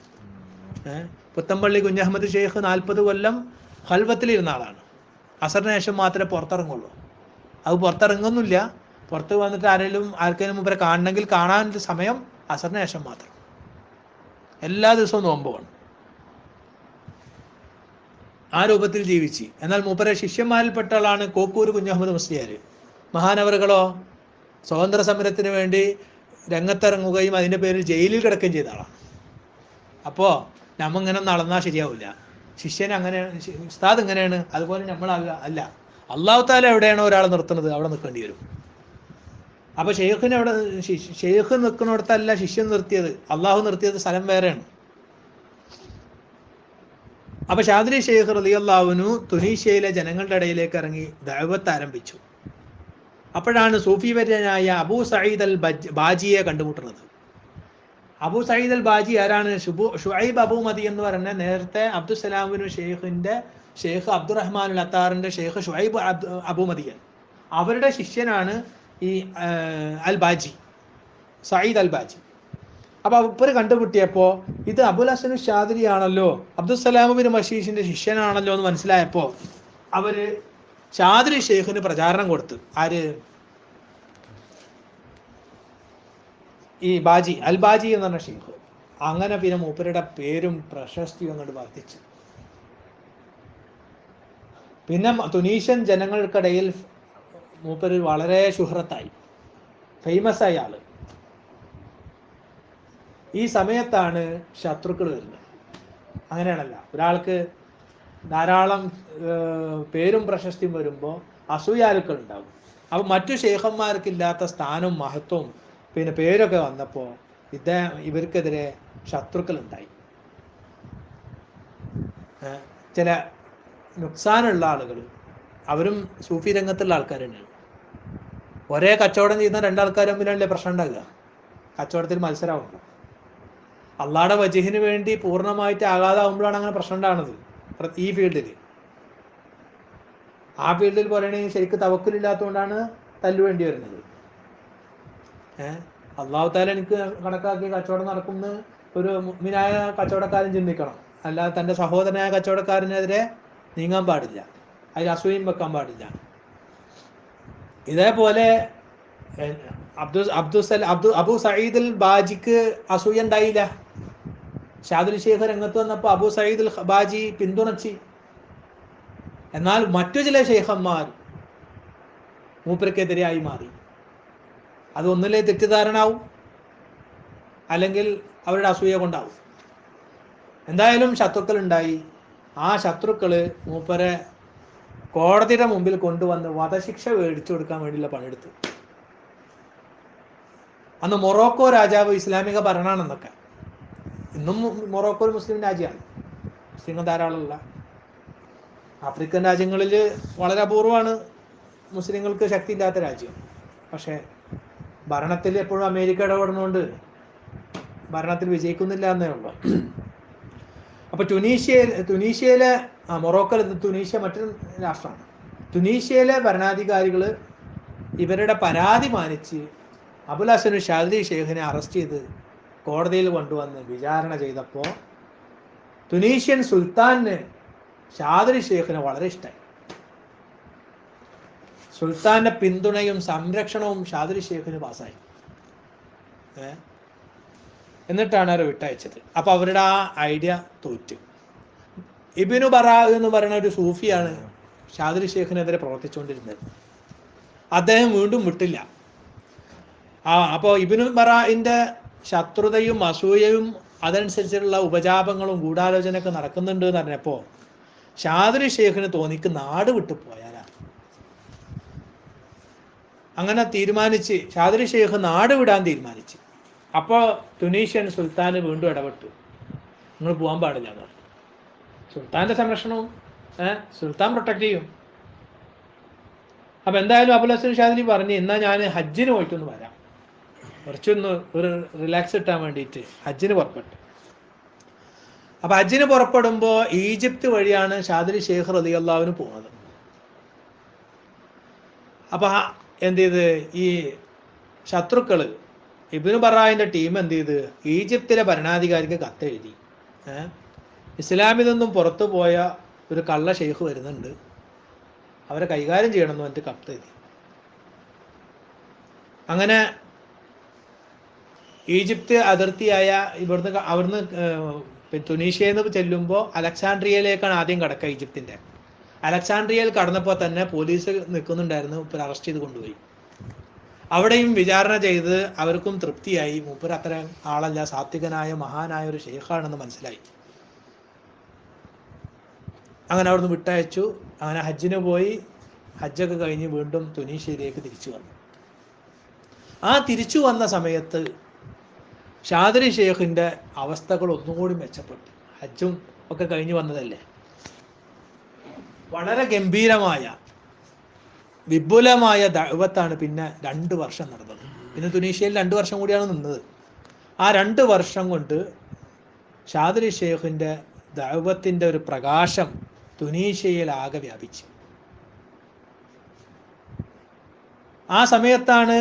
പുത്തമ്പള്ളി കുഞ്ഞഹമ്മദ് ഷെയ്ഖ് 40 കൊല്ലം ഖൽവത്തിലിരുന്ന ആളാണ്. അസറിന് ശേഷം മാത്രമേ പുറത്തിറങ്ങുള്ളൂ. അത് പുറത്തിറങ്ങുന്നില്ല. പുറത്ത് വന്നിട്ട് ആർക്കെങ്കിലും മുമ്പേ കാണണമെങ്കിൽ കാണാനുള്ള സമയം അസറിന് ശേഷം മാത്രം. എല്ലാ ദിവസവും നോമ്പുമാണ്. ആ രൂപത്തിൽ ജീവിച്ച്. എന്നാൽ മൂപ്പരെ ശിഷ്യന്മാരിൽപ്പെട്ട ആളാണ് കോക്കൂർ കുഞ്ഞഹമ്മദ് മുസ്ലിയാർ. മഹാനവറുകളോ സ്വാതന്ത്ര്യ സമരത്തിന് വേണ്ടി രംഗത്തിറങ്ങുകയും അതിൻ്റെ പേരിൽ ജയിലിൽ കിടക്കുകയും ചെയ്ത ആളാണ്. അപ്പോൾ നമ്മ ഇങ്ങനെ നടന്നാൽ ശരിയാവില്ല. ശിഷ്യൻ അങ്ങനെയാണ്, ഉസ്താദ് ഇങ്ങനെയാണ്, അതുപോലെ നമ്മളല്ല. അള്ളാഹു താല എവിടെയാണോ ഒരാൾ നിർത്തുന്നത് അവിടെ നിൽക്കേണ്ടി വരും. അപ്പോൾ ഷെയ്ഖിന് അവിടെ ഷെയ്ഖ് നിൽക്കുന്നിടത്തല്ല ശിഷ്യൻ നിർത്തിയത്, അള്ളാഹു നിർത്തിയത് സ്ഥലം വേറെയാണ്. അപ്പോൾ ഷാദിലി ഷെയ്ഖ് റളിയല്ലാഹു അൻഹു തുനീഷ്യയിലെ ജനങ്ങളുടെ ഇടയിലേക്ക് ഇറങ്ങി ദഅവത്ത് ആരംഭിച്ചു. അപ്പോഴാണ് സൂഫി വര്യനായ അബൂ സഈദ് അൽ ബാജിയെ കണ്ടുമുട്ടുന്നത്. അബൂ സയ്യിദ് അൽ ബാജി ആരാണ്? ഷുഐബ് അബൂ മദി എന്ന് പറഞ്ഞ നേരത്തെ അബ്ദുസലാമിന് ഷെയ്ഖിന്റെ ഷെയ്ഖ് അബ്ദുറഹ്മാൻ അത്താറിന്റെ ഷെയ്ഖ് ഷുഐബ് അബൂ മദിയൻ, അവരുടെ ശിഷ്യനാണ് ഈ അൽ ബാജി, സയ്യിദ് അൽ ബാജി. അപ്പോൾ ഇവര് കണ്ടുപിട്ടിയപ്പോൾ ഇത് അബുൽ ഹസൻ ഷാദിലി ആണല്ലോ, അബ്ദുസലാം ബിൻ മഷീഷിന്റെ ശിഷ്യനാണല്ലോ എന്ന് മനസ്സിലായപ്പോൾ അവര് ഷാദിലി ഷെയ്ഖിന് പ്രചാരണം കൊടുത്തു. ആര്? ഈ ബാജി, അൽ ബാജി എന്ന് പറഞ്ഞ ഷെയ്ഖ്. അങ്ങനെ പിന്നെ മൂപ്പരുടെ പേരും പ്രശസ്തിയും അങ്ങോട്ട് വർദ്ധിച്ചു. പിന്നെ തുനീഷ്യൻ ജനങ്ങൾക്കിടയിൽ മൂപ്പര് വളരെ ശുഹ്രത്തായി, ഫേമസ് ആയ ആള്. ഈ സമയത്താണ് ശത്രുക്കൾ വരുന്നത്. അങ്ങനെയാണല്ല, ഒരാൾക്ക് ധാരാളം പേരും പ്രശസ്തിയും വരുമ്പോൾ അസൂയാലുക്കൾ ഉണ്ടാവും. അപ്പോൾ മറ്റു ഷെയ്ഖന്മാർക്കില്ലാത്ത സ്ഥാനവും മഹത്വവും പിന്നെ പേരൊക്കെ വന്നപ്പോൾ ഇവർക്കെതിരെ ശത്രുക്കൾ ഉണ്ടായി. ചില നുക്സാനുള്ള ആളുകൾ, അവരും സൂഫി രംഗത്തുള്ള ആൾക്കാർ തന്നെയാണ്. ഒരേ കച്ചവടം ചെയ്യുന്ന രണ്ടാൾക്കാർ തമ്മിലല്ലേ പ്രശ്നം ഉണ്ടാകുക? കച്ചവടത്തിൽ മത്സരമാകുമ്പോൾ അള്ളാഹുടെ വജഹിന് വേണ്ടി പൂർണ്ണമായിട്ട് ആകാതാവുമ്പോഴാണ് അങ്ങനെ പ്രശ്നം ഉണ്ടാകുന്നത്. ഈ ഫീൽഡിൽ, ആ ഫീൽഡിൽ പറയുകയാണെങ്കിൽ ശരിക്കും തവക്കുലില്ലാത്തതുകൊണ്ടാണ് തല്ലുവേണ്ടി വരുന്നത്. അള്ളാഹു താല എനിക്ക് കണക്കാക്കി കച്ചവടം നടക്കുന്ന ഒരു മുഅ്മിനായ കച്ചവടക്കാരൻ ചിന്തിക്കണം, അല്ലാതെ തൻ്റെ സഹോദരനായ കച്ചവടക്കാരനെതിരെ നീങ്ങാൻ പാടില്ല, അതിൽ അസൂയം വെക്കാൻ പാടില്ല. ഇതേപോലെ അബൂ സയ്യിദ് അൽ ബാജിക്ക് അസൂയ ഉണ്ടായില്ല. ഷാദുൽ ഷെയ്ഖ് രംഗത്ത് വന്നപ്പോൾ അബൂ സയ്യിദ് അൽ ബാജി പിന്തുണച്ച്. എന്നാൽ മറ്റു ചില ഷെയ്ഖന്മാർ മൂപ്പർക്കെതിരെയായി മാറി. അതൊന്നിലെ തെറ്റിദ്ധാരണ ആവും, അല്ലെങ്കിൽ അവരുടെ അസൂയ കൊണ്ടാവും. എന്തായാലും ശത്രുക്കൾ ഉണ്ടായി. ആ ശത്രുക്കള് മൂപ്പരെ കോടതിയുടെ മുമ്പിൽ കൊണ്ടുവന്ന് വധശിക്ഷ മേടിച്ചു കൊടുക്കാൻ വേണ്ടിയുള്ള പണിയെടുത്തു. അന്ന് മൊറോക്കോ രാജാവ് ഇസ്ലാമിക ഭരണമാണെന്നൊക്കെ. ഇന്നും മൊറോക്കോ ഒരു മുസ്ലിം രാജ്യമാണ്, മുസ്ലിങ്ങൾ ധാരാളമുള്ള. ആഫ്രിക്കൻ രാജ്യങ്ങളിൽ വളരെ അപൂർവമാണ് മുസ്ലിങ്ങൾക്ക് ശക്തി ഇല്ലാത്ത രാജ്യം. പക്ഷേ ഭരണത്തിൽ എപ്പോഴും അമേരിക്ക ഇടപെടുന്നതുകൊണ്ട് ഭരണത്തിൽ വിജയിക്കുന്നില്ല എന്നേ ഉള്ളൂ. അപ്പോൾ തുനീഷ്യയിലെ മൊറോക്കോ, തുനീഷ്യ മറ്റൊരു രാഷ്ട്രമാണ്. തുനീഷ്യയിലെ ഭരണാധികാരികൾ ഇവരുടെ പരാതി മാനിച്ച് അബുൽ ഹസൻ ഷാദിലി ഷെയ്ഖിനെ അറസ്റ്റ് ചെയ്ത് കോടതിയിൽ കൊണ്ടുവന്ന് വിചാരണ ചെയ്തപ്പോൾ തുനീഷ്യൻ സുൽത്താന് ഷാദിലി ഷെയ്ഖിനെ വളരെ ഇഷ്ടമായി. സുൽത്താന്റെ പിന്തുണയും സംരക്ഷണവും ഷാദിലി ഷെയ്ഖിന് പാസ്സായി. എന്നിട്ടാണ് അവർ വിട്ടയച്ചത്. അപ്പോൾ അവരുടെ ആ ഐഡിയ തോറ്റ്. ഇബ്നു ബറാ എന്ന് പറയുന്ന ഒരു സൂഫിയാണ് ഷാദിലി ഷെയ്ഖിനെതിരെ പ്രവർത്തിച്ചുകൊണ്ടിരുന്നത്. അദ്ദേഹം വീണ്ടും വിട്ടില്ല. അപ്പോൾ ഇബ്നു ബറാഇന്റെ ശത്രുതയും അസൂയയും അതനുസരിച്ചുള്ള ഉപജാപങ്ങളും ഗൂഢാലോചനയൊക്കെ നടക്കുന്നുണ്ട് എന്ന് പറഞ്ഞപ്പോൾ ഷാദിലി ഷെയ്ഖിന് തോന്നിക്ക് നാട് വിട്ടു പോയാലാ. അങ്ങനെ തീരുമാനിച്ച് ഷാദിലി ഷെയ്ഖ് നാട് വിടാൻ തീരുമാനിച്ചു. അപ്പോൾ തുനീഷ്യൻ സുൽത്താന് വീണ്ടും ഇടപെട്ടു, നിങ്ങൾ പോകാൻ പാടില്ല എന്ന് പറഞ്ഞു. സുൽത്താൻ്റെ സംരക്ഷണവും സുൽത്താൻ പ്രൊട്ടക്ട് ചെയ്യും. അപ്പം എന്തായാലും അബുൽ ഹസൻ ഷാദിലി പറഞ്ഞു, എന്നാൽ ഞാൻ ഹജ്ജിന് പോയിട്ടൊന്ന് വരാം, കുറച്ചൊന്ന് ഒരു റിലാക്സ് കിട്ടാൻ വേണ്ടിയിട്ട് ഹജ്ജിന് പുറപ്പെട്ടു. അപ്പം ഹജ്ജിന് പുറപ്പെടുമ്പോൾ ഈജിപ്ത് വഴിയാണ് ഷാദിലി ഷെയ്ഖ് റളിയല്ലാഹുവിന് പോകുന്നത്. അപ്പം എന്ത് ചെയ്ത്, ഈ ശത്രുക്കൾ ഇബ്നു ബറാഇന്റെ ടീം എന്ത് ചെയ്ത് ഈജിപ്തിലെ ഭരണാധികാരിക്ക് കത്തെഴുതി, ഇസ്ലാമിൽ നിന്നും പുറത്തു പോയ ഒരു കള്ള ഷെയ്ഖ് വരുന്നുണ്ട്, അവരെ കൈകാര്യം ചെയ്യണമെന്ന് പറഞ്ഞിട്ട് കത്തെഴുതി. അങ്ങനെ ഈജിപ്ത് അതിർത്തിയായ അവിടുന്ന് തുനീഷ്യയിൽ നിന്ന് ചെല്ലുമ്പോൾ അലക്സാണ്ട്രിയയിലേക്കാണ് ആദ്യം കടക്കുക. ഈജിപ്തിൻ്റെ അലക്സാണ്ട്രിയയിൽ കടന്നപ്പോൾ തന്നെ പോലീസ് നിൽക്കുന്നുണ്ടായിരുന്നു. മൂപ്പർ അറസ്റ്റ് ചെയ്ത് കൊണ്ടുപോയി. അവിടെയും വിചാരണ ചെയ്ത് അവർക്കും തൃപ്തിയായി, മൂപ്പർ അത്ര ആളല്ല, സാത്വികനായ മഹാനായ ഒരു ഷെയ്ഖാണെന്ന് മനസ്സിലായി. അങ്ങനെ അവിടുന്ന് വിട്ടയച്ചു. അങ്ങനെ ഹജ്ജിന് പോയി. ഹജ്ജൊക്കെ കഴിഞ്ഞ് വീണ്ടും തുനീഷ്യയിലേക്ക് തിരിച്ചു വന്നു. ആ തിരിച്ചു വന്ന സമയത്ത് ഷാദിലി ഷെയ്ഖിൻ്റെ അവസ്ഥകൾ ഒന്നുകൂടി മെച്ചപ്പെട്ടു. ഹജ്ജും ഒക്കെ കഴിഞ്ഞ് വന്നതല്ലേ. വളരെ ഗംഭീരമായ വിപുലമായ ദഅവത്താണ് പിന്നെ 2 വർഷം നടന്നത്. പിന്നെ തുനീഷ്യയിൽ 2 വർഷം കൂടിയാണ് നിന്നത്. ആ 2 വർഷം കൊണ്ട് ഷാദിലി ഷെയ്ഖിൻ്റെ ദഅവത്തിൻ്റെ ഒരു പ്രകാശം തുനീഷ്യയിൽ ആകെ വ്യാപിച്ചു. ആ സമയത്താണ്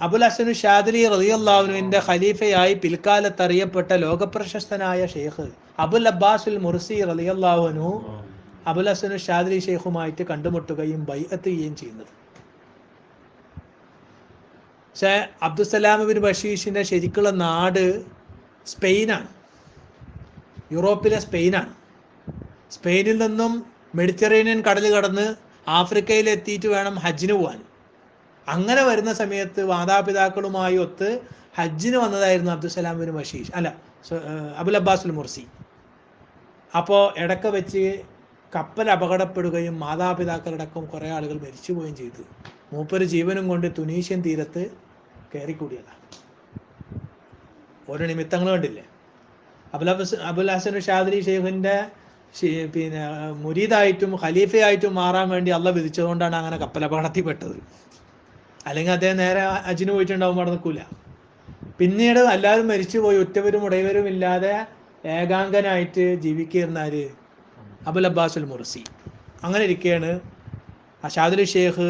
അബുൽ ഹസൻ ഷാദിലി റളിയല്ലാഹു അൻഹുവിൻ്റെ ഖലീഫയായി പിൽക്കാലത്ത് അറിയപ്പെട്ട ലോകപ്രശസ്തനായ ഷെയ്ഖ് അബുൽ അബ്ബാസുൽ മുർസി റളിയല്ലാഹു അൻഹു അബുൽ ഹസൻ ഷാദിലി ഷെയ്ഖുമായിട്ട് കണ്ടുമുട്ടുകയും ബൈഅത്ത് ചെയ്യുകയും ചെയ്യുന്നത്. പക്ഷേ അബ്ദുസ്സലാം ബിൻ ബഷീഷിൻ്റെ ശരിക്കുള്ള നാട് സ്പെയിനാണ്, യൂറോപ്പിലെ സ്പെയിനാണ്. സ്പെയിനിൽ നിന്നും മെഡിറ്ററേനിയൻ കടൽ കടന്ന് ആഫ്രിക്കയിൽ എത്തിയിട്ട് വേണം ഹജ്ജിന് പോകാൻ. അങ്ങനെ വരുന്ന സമയത്ത് മാതാപിതാക്കളുമായി ഒത്ത് ഹജ്ജിന് വന്നതായിരുന്നു അബ്ദുസ്സലാം ബിൻ ബഷീഷ് അബുൽ അബ്ബാസുൽ മുർസി. അപ്പോൾ ഇടയ്ക്ക് വെച്ച് കപ്പൽ അപകടപ്പെടുകയും മാതാപിതാക്കളടക്കം കുറേ ആളുകൾ മരിച്ചു പോവുകയും ചെയ്തു. മൂപ്പര് ജീവനും കൊണ്ട് തുനീഷ്യൻ തീരത്ത് കയറിക്കൂടിയതാണ്. ഓരോ നിമിത്തങ്ങൾ കണ്ടില്ലേ. അബുൽ ഹസൻ ഷാദിലി ഷെയ്ഖിൻ്റെ പിന്നെ മുരീദായിട്ടും ഖലീഫയായിട്ടും മാറാൻ വേണ്ടി അള്ളാഹ് വിധിച്ചതുകൊണ്ടാണ് അങ്ങനെ കപ്പൽ അപകടത്തിൽപ്പെട്ടത്. അല്ലെങ്കിൽ അദ്ദേഹം നേരെ ഹജ്ജിന് പോയിട്ടുണ്ടാവും, അവിടെ നിൽക്കില്ല. പിന്നീട് എല്ലാവരും മരിച്ചുപോയി, ഒറ്റവരും ഉടയവരും ഇല്ലാതെ ഏകാംഗനായിട്ട് ജീവിക്കുകയായിരുന്നാല് അബുൽ അബ്ബാസുൽ മുർസി. അങ്ങനെ ഇരിക്കുകയാണ് ഷാദിലി ഷെയ്ഖ്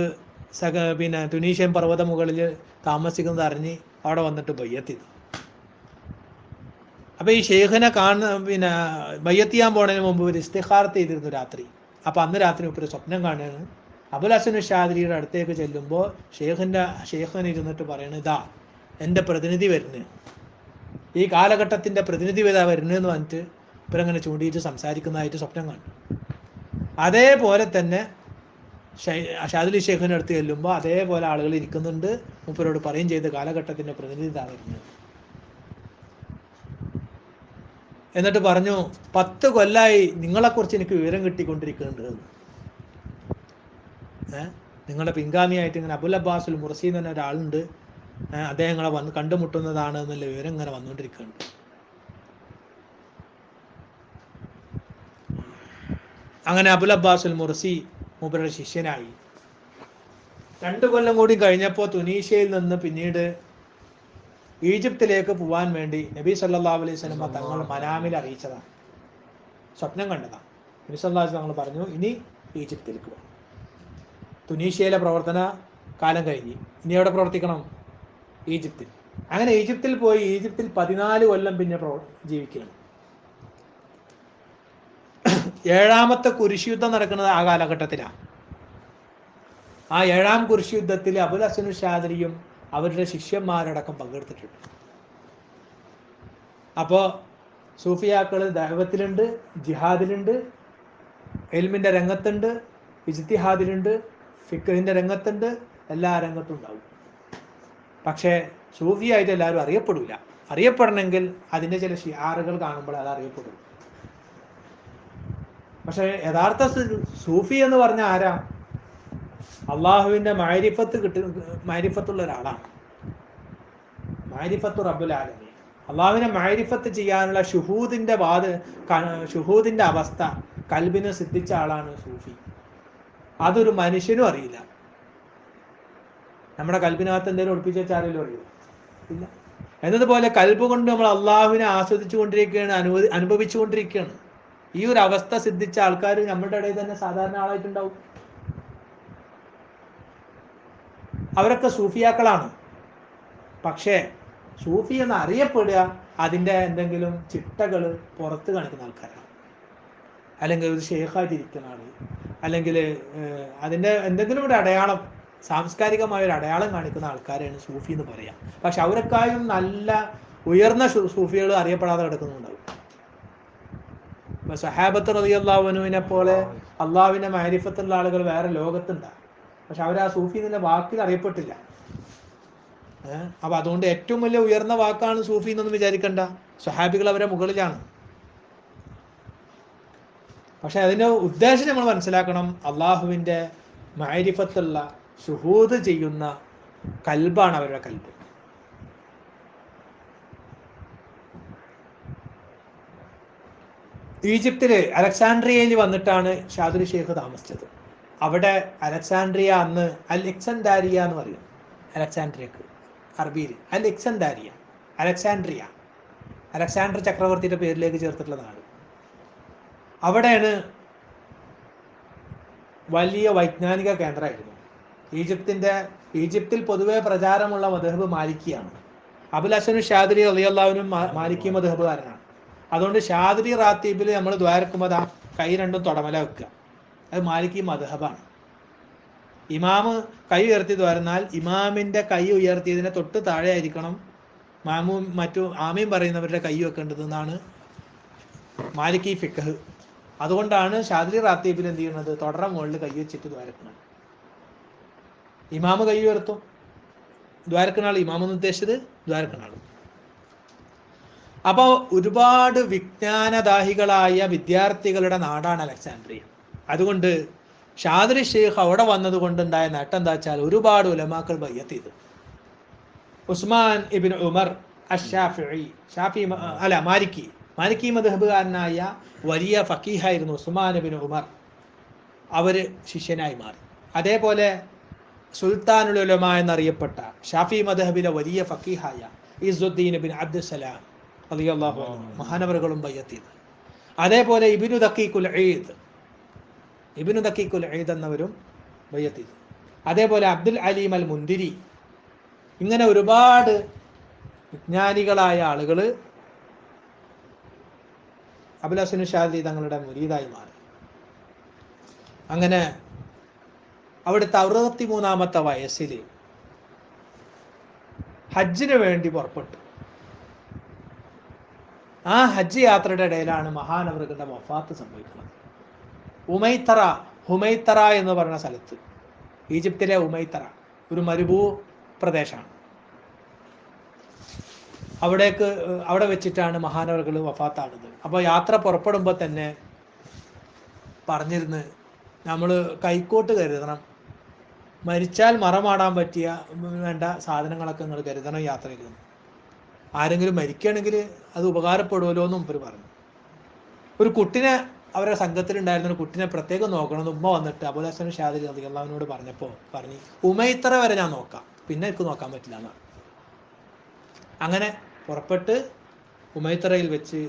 പിന്നെ തുനീഷ്യൻ പർവ്വത മുകളിൽ താമസിക്കുന്നത് അറിഞ്ഞ് അവിടെ വന്നിട്ട് ബയ്യത്ത് ചെയ്തു. അപ്പോൾ ഈ ഷെയ്ഖിനെ പിന്നെ ബയ്യത്ത് ചെയ്യാൻ പോണതിന് മുമ്പ് ഒരു ഇസ്തിഖാറത്ത് ചെയ്തിരുന്നു രാത്രി. അപ്പോൾ അന്ന് രാത്രി ഒരു സ്വപ്നം കാണുകയാണ്. അബുൽ ഹസൻ ഷാദിലിയുടെ അടുത്തേക്ക് ചെല്ലുമ്പോൾ ഷെയ്ഖിന് ഇരുന്നിട്ട് പറയണത്, ഇതാ എൻ്റെ പ്രതിനിധി വരുന്നത്, ഈ കാലഘട്ടത്തിൻ്റെ പ്രതിനിധി വരുന്നതെന്ന് പറഞ്ഞിട്ട് ഇവരങ്ങനെ ചൂണ്ടിയിട്ട് സംസാരിക്കുന്നതായിട്ട് സ്വപ്നം കണ്ടു. അതേപോലെ തന്നെ ഷാദിലി ഷെയ്ഖിൻ്റെ അടുത്ത് ചെല്ലുമ്പോൾ അതേപോലെ ആളുകൾ ഇരിക്കുന്നുണ്ട്. മൂപ്പരോട് പറയും ചെയ്ത് കാലഘട്ടത്തിൻ്റെ പ്രതിനിധി വരുന്നത്. എന്നിട്ട് പറഞ്ഞു, 10 കൊല്ലമായി നിങ്ങളെക്കുറിച്ച് എനിക്ക് വിവരം കിട്ടിക്കൊണ്ടിരിക്കുന്നുണ്ട്. നിങ്ങളുടെ പിൻഗാമിയായിട്ട് ഇങ്ങനെ അബുൽ അബ്ബാസുൽ മുർസി എന്ന് പറഞ്ഞ ഒരാളുണ്ട്, അദ്ദേഹങ്ങളെ വന്ന് കണ്ടുമുട്ടുന്നതാണ് എന്നുള്ള വിവരം ഇങ്ങനെ വന്നുകൊണ്ടിരിക്കുന്നുണ്ട്. അങ്ങനെ അബുൽ അബ്ബാസുൽ മുർസി മൂപ്പരുടെ ശിഷ്യനായി. 2 കൊല്ലം കൂടി കഴിഞ്ഞപ്പോൾ തുനീഷ്യയിൽ നിന്ന് പിന്നീട് ഈജിപ്തിലേക്ക് പോകാൻ വേണ്ടി നബി സല്ലല്ലാഹു അലൈഹി വസല്ലം തങ്ങൾ മനാമിൽ അറിയിച്ചതാണ്, സ്വപ്നം കണ്ടതാണ്. നബി സല്ലല്ലാഹു അലൈഹി വസല്ലം പറഞ്ഞു, ഇനി ഈജിപ്തിലേക്ക് പോകാം. തുനീഷ്യയിലെ പ്രവർത്തന കാലം കഴിഞ്ഞ് ഇനി എവിടെ പ്രവർത്തിക്കണം? ഈജിപ്തിൽ. അങ്ങനെ ഈജിപ്തിൽ പോയി ഈജിപ്തിൽ 14 കൊല്ലം പിന്നെ ജീവിക്കുകയാണ്. 7ാമത്തെ കുരിശ് യുദ്ധം നടക്കുന്നത് ആ കാലഘട്ടത്തിലാണ്. ആ 7ാം കുരിശ് യുദ്ധത്തിൽ അബുൽ ഹസൻ ഷാദിലിയും അവരുടെ ശിഷ്യന്മാരടക്കം പങ്കെടുത്തിട്ടുണ്ട്. അപ്പോൾ സൂഫിയാക്കൾ ദഅവത്തിലുണ്ട്, ജിഹാദിലുണ്ട്, ഇൽമിൻ്റെ രംഗത്തുണ്ട്, ഇജ്തിഹാദിലുണ്ട്, ഫിഖ്ഹിൻ്റെ രംഗത്തുണ്ട്, എല്ലാ രംഗത്തും ഉണ്ടാവും. പക്ഷേ സൂഫിയായിട്ട് എല്ലാവരും അറിയപ്പെടില്ല. അറിയപ്പെടണമെങ്കിൽ അതിൻ്റെ ചില ഷിആറുകൾ കാണുമ്പോൾ അത് അറിയപ്പെടും. പക്ഷേ യഥാർത്ഥ സൂഫി എന്ന് പറഞ്ഞാൽ ആരാ? അള്ളാഹുവിൻ്റെ മഅരിഫത്തുള്ള ഒരാളാണ്. മഅരിഫത്തു റബ്ബുൽ ആലമീൻ. അള്ളാഹുവിനെ മഅരിഫത്ത് ചെയ്യാനുള്ള ഷുഹൂദിൻ്റെ അവസ്ഥ കൽബിന് സിദ്ധിച്ച ആളാണ് സൂഫി. അതൊരു മനുഷ്യനും അറിയില്ല. നമ്മുടെ കൽബിനകത്ത് എന്തെങ്കിലും ഒളിപ്പിച്ച് വെച്ചാൽ ആരെങ്കിലും അറിയില്ല, ഇല്ല. എന്നതുപോലെ കൽബ് കൊണ്ട് നമ്മൾ അള്ളാഹുവിനെ ആസ്വദിച്ചു കൊണ്ടിരിക്കുകയാണ്, അനുഭവിച്ചു കൊണ്ടിരിക്കുകയാണ്. ഈ ഒരു അവസ്ഥ സിദ്ധിച്ച ആൾക്കാർ നമ്മുടെ ഇടയിൽ തന്നെ സാധാരണ ആളായിട്ടുണ്ടാവും. അവരൊക്കെ സൂഫിയാക്കളാണ്. പക്ഷേ സൂഫി എന്ന് അറിയപ്പെടുക അതിൻ്റെ എന്തെങ്കിലും ചിട്ടകൾ പുറത്ത് കാണിക്കുന്ന ആൾക്കാരാണ്, അല്ലെങ്കിൽ ഒരു ഷെയ്ഖായിട്ടിരിക്കുന്ന ആൾ, അല്ലെങ്കിൽ അതിൻ്റെ എന്തെങ്കിലും ഒരു അടയാളം, സാംസ്കാരികമായ ഒരു അടയാളം കാണിക്കുന്ന ആൾക്കാരെയാണ് സൂഫി എന്ന് പറയാം. പക്ഷെ അവരെക്കാളും നല്ല ഉയർന്ന സൂഫികൾ അറിയപ്പെടാതെ കിടക്കുന്നുണ്ടാവും. ഇപ്പോൾ സഹാബത്ത് റളിയല്ലാഹു അൻഹുവിനെ പോലെ അള്ളാഹുവിൻ്റെ മഅരിഫത്തുള്ള ആളുകൾ വേറെ ലോകത്തുണ്ടാകും. പക്ഷെ അവർ ആ സൂഫി എന്നുള്ള വാക്കിൽ അറിയപ്പെട്ടില്ല. അപ്പോൾ അതുകൊണ്ട് ഏറ്റവും വലിയ ഉയർന്ന വാക്കാണ് സൂഫി എന്നൊന്നും വിചാരിക്കണ്ട. സ്വഹാബികൾ അവരെ മുകളിലാണ്. പക്ഷെ അതിൻ്റെ ഉദ്ദേശം നമ്മൾ മനസ്സിലാക്കണം. അള്ളാഹുവിൻ്റെ മഅരിഫത്തുള്ള ശുഹൂദ് ചെയ്യുന്ന കൽബാണ് അവരുടെ കൽബ്. ഈജിപ്തിൽ അലക്സാൻഡ്രിയയിൽ വന്നിട്ടാണ് ഷാദിലി ഷെയ്ഖ് താമസിച്ചത്. അവിടെ അലക്സാൻഡ്രിയ അന്ന് അലക്സാൻഡാരിയ എന്ന് പറയും. അലക്സാൻഡ്രിയക്ക് അറബിയിൽ അലക്സാൻഡാരിയ, അലക്സാൻഡ്രിയ അലക്സാണ്ടർ ചക്രവർത്തിയുടെ പേരിലേക്ക് ചേർത്തിട്ടുള്ള നാട്. അവിടെയാണ് വലിയ വൈജ്ഞാനിക കേന്ദ്രമായിരുന്നു. ഈജിപ്തിൽ പൊതുവെ പ്രചാരമുള്ള മദ്ഹബ് മാലിക്കിയാണ്. അബുൽ ഹസൻ ഷാദിലി റളിയല്ലാഹുവിനും മാലിക്കി മദ്ഹബുകാരനാണ്. അതുകൊണ്ട് ഷാദിലി റാത്തീബിൽ നമ്മൾ ദ്വാരക്കുമ്പോൾ കൈ രണ്ടും തുടമല വെക്കുക, അത് മാലിക്കി മദ്ഹബാണ്. ഇമാമ് കൈ ഉയർത്തി ദ്വാരുന്നാൽ ഇമാമിൻ്റെ കൈ ഉയർത്തിയതിനെ തൊട്ട് താഴെ ആയിരിക്കണം മാമും മറ്റു ആമീൻ പറയുന്നവരുടെ കൈ വെക്കേണ്ടതെന്നാണ് മാലിക്കി ഫിഖ്. അതുകൊണ്ടാണ് ഷാദിലി റാത്തീബിൽ എന്ത് ചെയ്യുന്നത്, തുടര മുകളിൽ കൈ വെച്ചിട്ട് ദ്വാരക്കണം. ഇമാമ് കൈ ഉയർത്തും, ദ്വാരക്കണാൾ ഇമാമെന്ന് ഉദ്ദേശിച്ചത് ദ്വാരക്കണാൾ. അപ്പോൾ ഒരുപാട് വിജ്ഞാനദാഹികളായ വിദ്യാർത്ഥികളുടെ നാടാണ് അലക്സാൻഡ്രിയ. അതുകൊണ്ട് ഷാദിലി ഷെയ്ഖ് അവിടെ വന്നത് കൊണ്ടുണ്ടായ നേട്ടം എന്താ വെച്ചാൽ ഒരുപാട് ഉലമാക്കൾ ബയ്യത്ത് ചെയ്തു. ഉസ്മാൻ ഇബ്നു ഉമർ മാലിക്കി മദ്ഹബുകാരനായ വലിയ ഫക്കീഹായിരുന്നു ഉസ്മാൻ ഇബ്നു ഉമർ, അവര് ശിഷ്യനായി മാറി. അതേപോലെ സുൽത്താനുൽ ഉലമ എന്നറിയപ്പെട്ട ഷാഫി മദ്ഹബിലെ വലിയ ഫക്കീഹായ ഇസ്സുദ്ദീൻ ഇബ്നു അബ്ദുസ്സലാം റളിയല്ലാഹു അൻഹു മഹാനവറുകളും ബയ്യത്ത് ചെയ്തു. അതേപോലെ ഇബ്നു ദഖീഖുൽ ഈദ് എന്നവരും ബയ്യത്ത് ചെയ്തു. അതേപോലെ അബ്ദുൽ അലീം അൽ മുന്തിരി, ഇങ്ങനെ ഒരുപാട് വിജ്ഞാനികളായ ആളുകൾ അബുൽ ഹസൻ ഷാദിലി തങ്ങളുടെ മുരീദായി മാറി. അങ്ങനെ അവിടുത്തെ 63-ാമത്തെ വയസ്സിൽ ഹജ്ജിന് വേണ്ടി പുറപ്പെട്ടു. ആ ഹജ്ജ് യാത്രയുടെ ഇടയിലാണ് മഹാനവറുകളുടെ വഫാത്ത് സംഭവിക്കുന്നത്. ഹുമൈത്തറ എന്ന് പറയുന്ന സ്ഥലത്ത്, ഈജിപ്തിലെ ഉമൈത്തറ ഒരു മരുഭൂ പ്രദേശമാണ്. അവിടെ വെച്ചിട്ടാണ് മഹാനവറുകൾ വഫാത്താണത്. അപ്പോൾ യാത്ര പുറപ്പെടുമ്പോൾ തന്നെ പറഞ്ഞിരുന്ന് നമ്മൾ കൈക്കോട്ട് കരുതണം, മരിച്ചാൽ മറമാടാൻ പറ്റിയ വേണ്ട സാധനങ്ങളൊക്കെ നിങ്ങൾ കരുതണം യാത്രയിൽ. ആരെങ്കിലും മരിക്കുകയാണെങ്കിൽ അത് ഉപകാരപ്പെടുമല്ലോ എന്നും ഇവർ പറഞ്ഞു. ഒരു കുട്ടിനെ അവരുടെ സംഘത്തിലുണ്ടായിരുന്ന ഒരു കുട്ടിനെ പ്രത്യേകം നോക്കണമെന്ന് ഉമ്മ വന്നിട്ട് അബുൽ ഹസൻ ഷാദിലി റളിയല്ലാഹുവിനോട് പറഞ്ഞപ്പോൾ പറഞ്ഞു, ഉമൈത്തറ വരെ ഞാൻ നോക്കാം, പിന്നെ എനിക്ക് നോക്കാൻ പറ്റില്ല എന്നാണ്. അങ്ങനെ പുറപ്പെട്ട് ഉമൈത്തറയിൽ വെച്ച്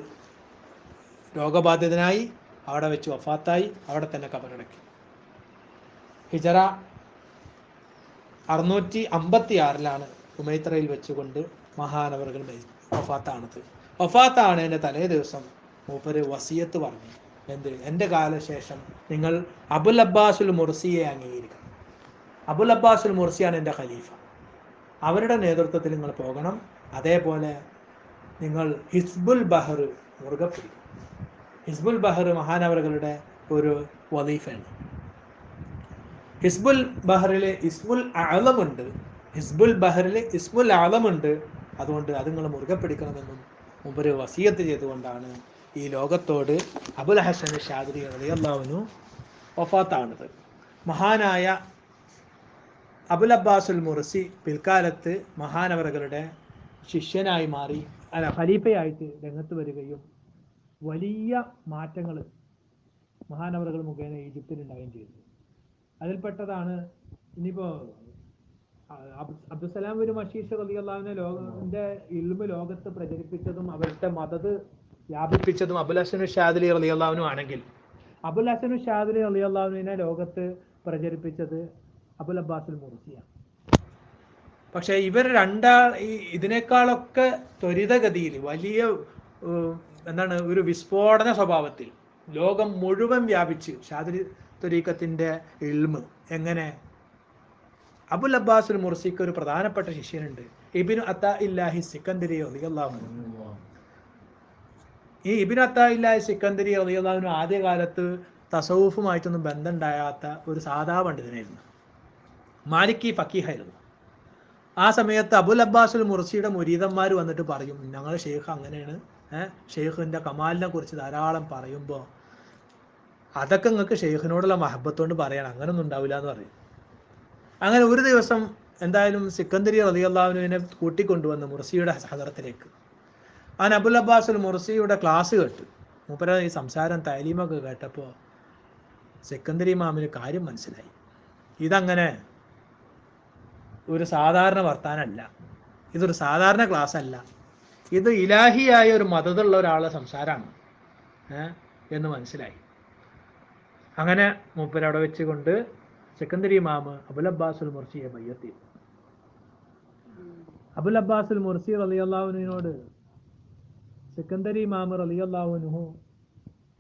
രോഗബാധിതനായി അവിടെ വെച്ച് വഫാത്തായി. അവിടെ തന്നെ കബറടക്കി. ഹിജറ 656 ഉമൈത്തറയിൽ വെച്ചുകൊണ്ട് മഹാനവറുകൾ വഫാത്താണത്. വഫാത്താണതിൻ്റെ തലേ ദിവസം മൂപ്പര് വസിയത്ത് പറഞ്ഞു, എൻ്റെ കാലശേഷം നിങ്ങൾ അബുൽ അബ്ബാസുൽ മുർസിയെ അംഗീകരിക്കണം. അബുൽ അബ്ബാസുൽ മുർസിയാണ് എൻ്റെ ഖലീഫ, അവരുടെ നേതൃത്വത്തിൽ നിങ്ങൾ പോകണം. അതേപോലെ നിങ്ങൾ ഹിസ്ബുൽ ബഹർ മുറുകെ പിടിക്കും. ഹിസ്ബുൽ ബഹർ മഹാനവറുകളുടെ ഒരു വദീഫയാണ്. ഹിസ്ബുൽ ബഹറിൽ ഇസ്മുൽ അഅലമുണ്ട്, ഹിസ്ബുൽ ബഹറിൽ ഇസ്മുൽ അഅലമുണ്ട്. അതുകൊണ്ട് അത് നിങ്ങൾ മുറുകെ പിടിക്കണമെന്നും മൂപ്പര് വസിയത്ത് ചെയ്തുകൊണ്ടാണ് ഈ ലോകത്തോട് അബുൽ ഹസൻ ഷാദിലി റളിയല്ലാഹു അൻഹു വഫാത്താണത്. മഹാനായ അബുൽ അബ്ബാസുൽ മുർസി പിൽക്കാലത്ത് മഹാനവറുകളുടെ ശിഷ്യനായി മാറി, ഖലീഫയായിട്ട് രംഗത്ത് വരികയും വലിയ മാറ്റങ്ങൾ മഹാനവറുകൾ മുഖേന ഈജിപ്തിലുണ്ടാവുകയും ചെയ്തു. അതിൽപ്പെട്ടതാണ് ഇനിയിപ്പോൾ അബ്ദുസലാം ബിൻ മഷീഷ് റളിയല്ലാഹുവിനെ ലോകത്തിന്റെ ഇൽമ് ലോകത്ത് പ്രചരിപ്പിച്ചതും അവരുടെ മദത് വ്യാപിപ്പിച്ചതും അബുൽ ഹസൻ ഷാദിലി റളിയല്ലാഹു ആണെങ്കിൽ, അബുൽ ഹസൻ ഷാദിലി റളിയല്ലാഹുവിനെ ലോകത്ത് പ്രചരിപ്പിച്ചത് അബുൽ അബ്ബാസുൽ മുർസിയാണ്. പക്ഷേ ഇവർ ഇതിനേക്കാളൊക്കെ ത്വരിതഗതിയിൽ വലിയ ഒരു വിസ്ഫോടന സ്വഭാവത്തിൽ ലോകം മുഴുവൻ വ്യാപിച്ച് ഷാദിലി ത്വരീഖത്തിന്റെ ഇൽമ് എങ്ങനെ. അബുൽ അബ്ബാസുൽ മുർസിക്ക് ഒരു പ്രധാനപ്പെട്ട ശിഷ്യനുണ്ട്, ഇബ്നു അത്താഇല്ലാഹി സിക്കന്ദരി റളിയല്ലാഹു അൻഹു. ഈ ഇബ്നു അത്താഇല്ലാഹി സിക്കന്ദരി റളിയല്ലാഹു അൻഹു ആദ്യകാലത്ത് തസവുഫുമായിട്ടൊന്നും ബന്ധം ഉണ്ടാകാത്ത ഒരു സാധാ പണ്ഡിതനായിരുന്നു, മാലിക്കി ഫക്കീഹായിരുന്നു. ആ സമയത്ത് അബുൽ അബ്ബാസുൽ മുർസിയുടെ മുരീദന്മാർ വന്നിട്ട് പറയും, ഞങ്ങൾ ഷെയ്ഖ് അങ്ങനെയാണ്, ഷെയ്ഖിൻ്റെ കമാലിനെ കുറിച്ച് ധാരാളം പറയുമ്പോൾ അതൊക്കെ നിങ്ങൾക്ക് ഷെയ്ഖിനോടുള്ള മഹബത്തോണ്ട് പറയണം, അങ്ങനൊന്നും ഉണ്ടാവില്ല എന്ന് പറയും. അങ്ങനെ ഒരു ദിവസം എന്തായാലും സിക്കന്ദരി റളിയല്ലാഹു അൻഹുവിനെ കൂട്ടിക്കൊണ്ടുവന്ന് മുർസിയുടെ ഹദറത്തിലേക്ക്. അവൻ അബുൽ അബ്ബാസുൽ മുർസിയുടെ ക്ലാസ് കേട്ടു. മൂപ്പര ഈ സംസാരം തൈലീമൊക്കെ കേട്ടപ്പോൾ സിക്കന്ദരി ഇമാമിന് കാര്യം മനസ്സിലായി. ഇതങ്ങനെ ഒരു സാധാരണ വർത്താനമല്ല, ഇതൊരു സാധാരണ ക്ലാസ് അല്ല, ഇത് ഇലാഹിയായ ഒരു മതതുള്ള ഒരാളുടെ സംസാരമാണ് എന്ന് മനസ്സിലായി. അങ്ങനെ മൂപ്പര് അവിടെ വെച്ചുകൊണ്ട് സെക്കന്ദരി ഇമാമ് അബുൽ അബ്ബാസുൽ മുർസിയെ ബയ്യത്ത്. അബുൽ അബ്ബാസുൽ മുർസി റളിയല്ലാഹുവിനോട് സെക്കന്ദരി ഇമാമ് റളിയല്ലാഹുവിനു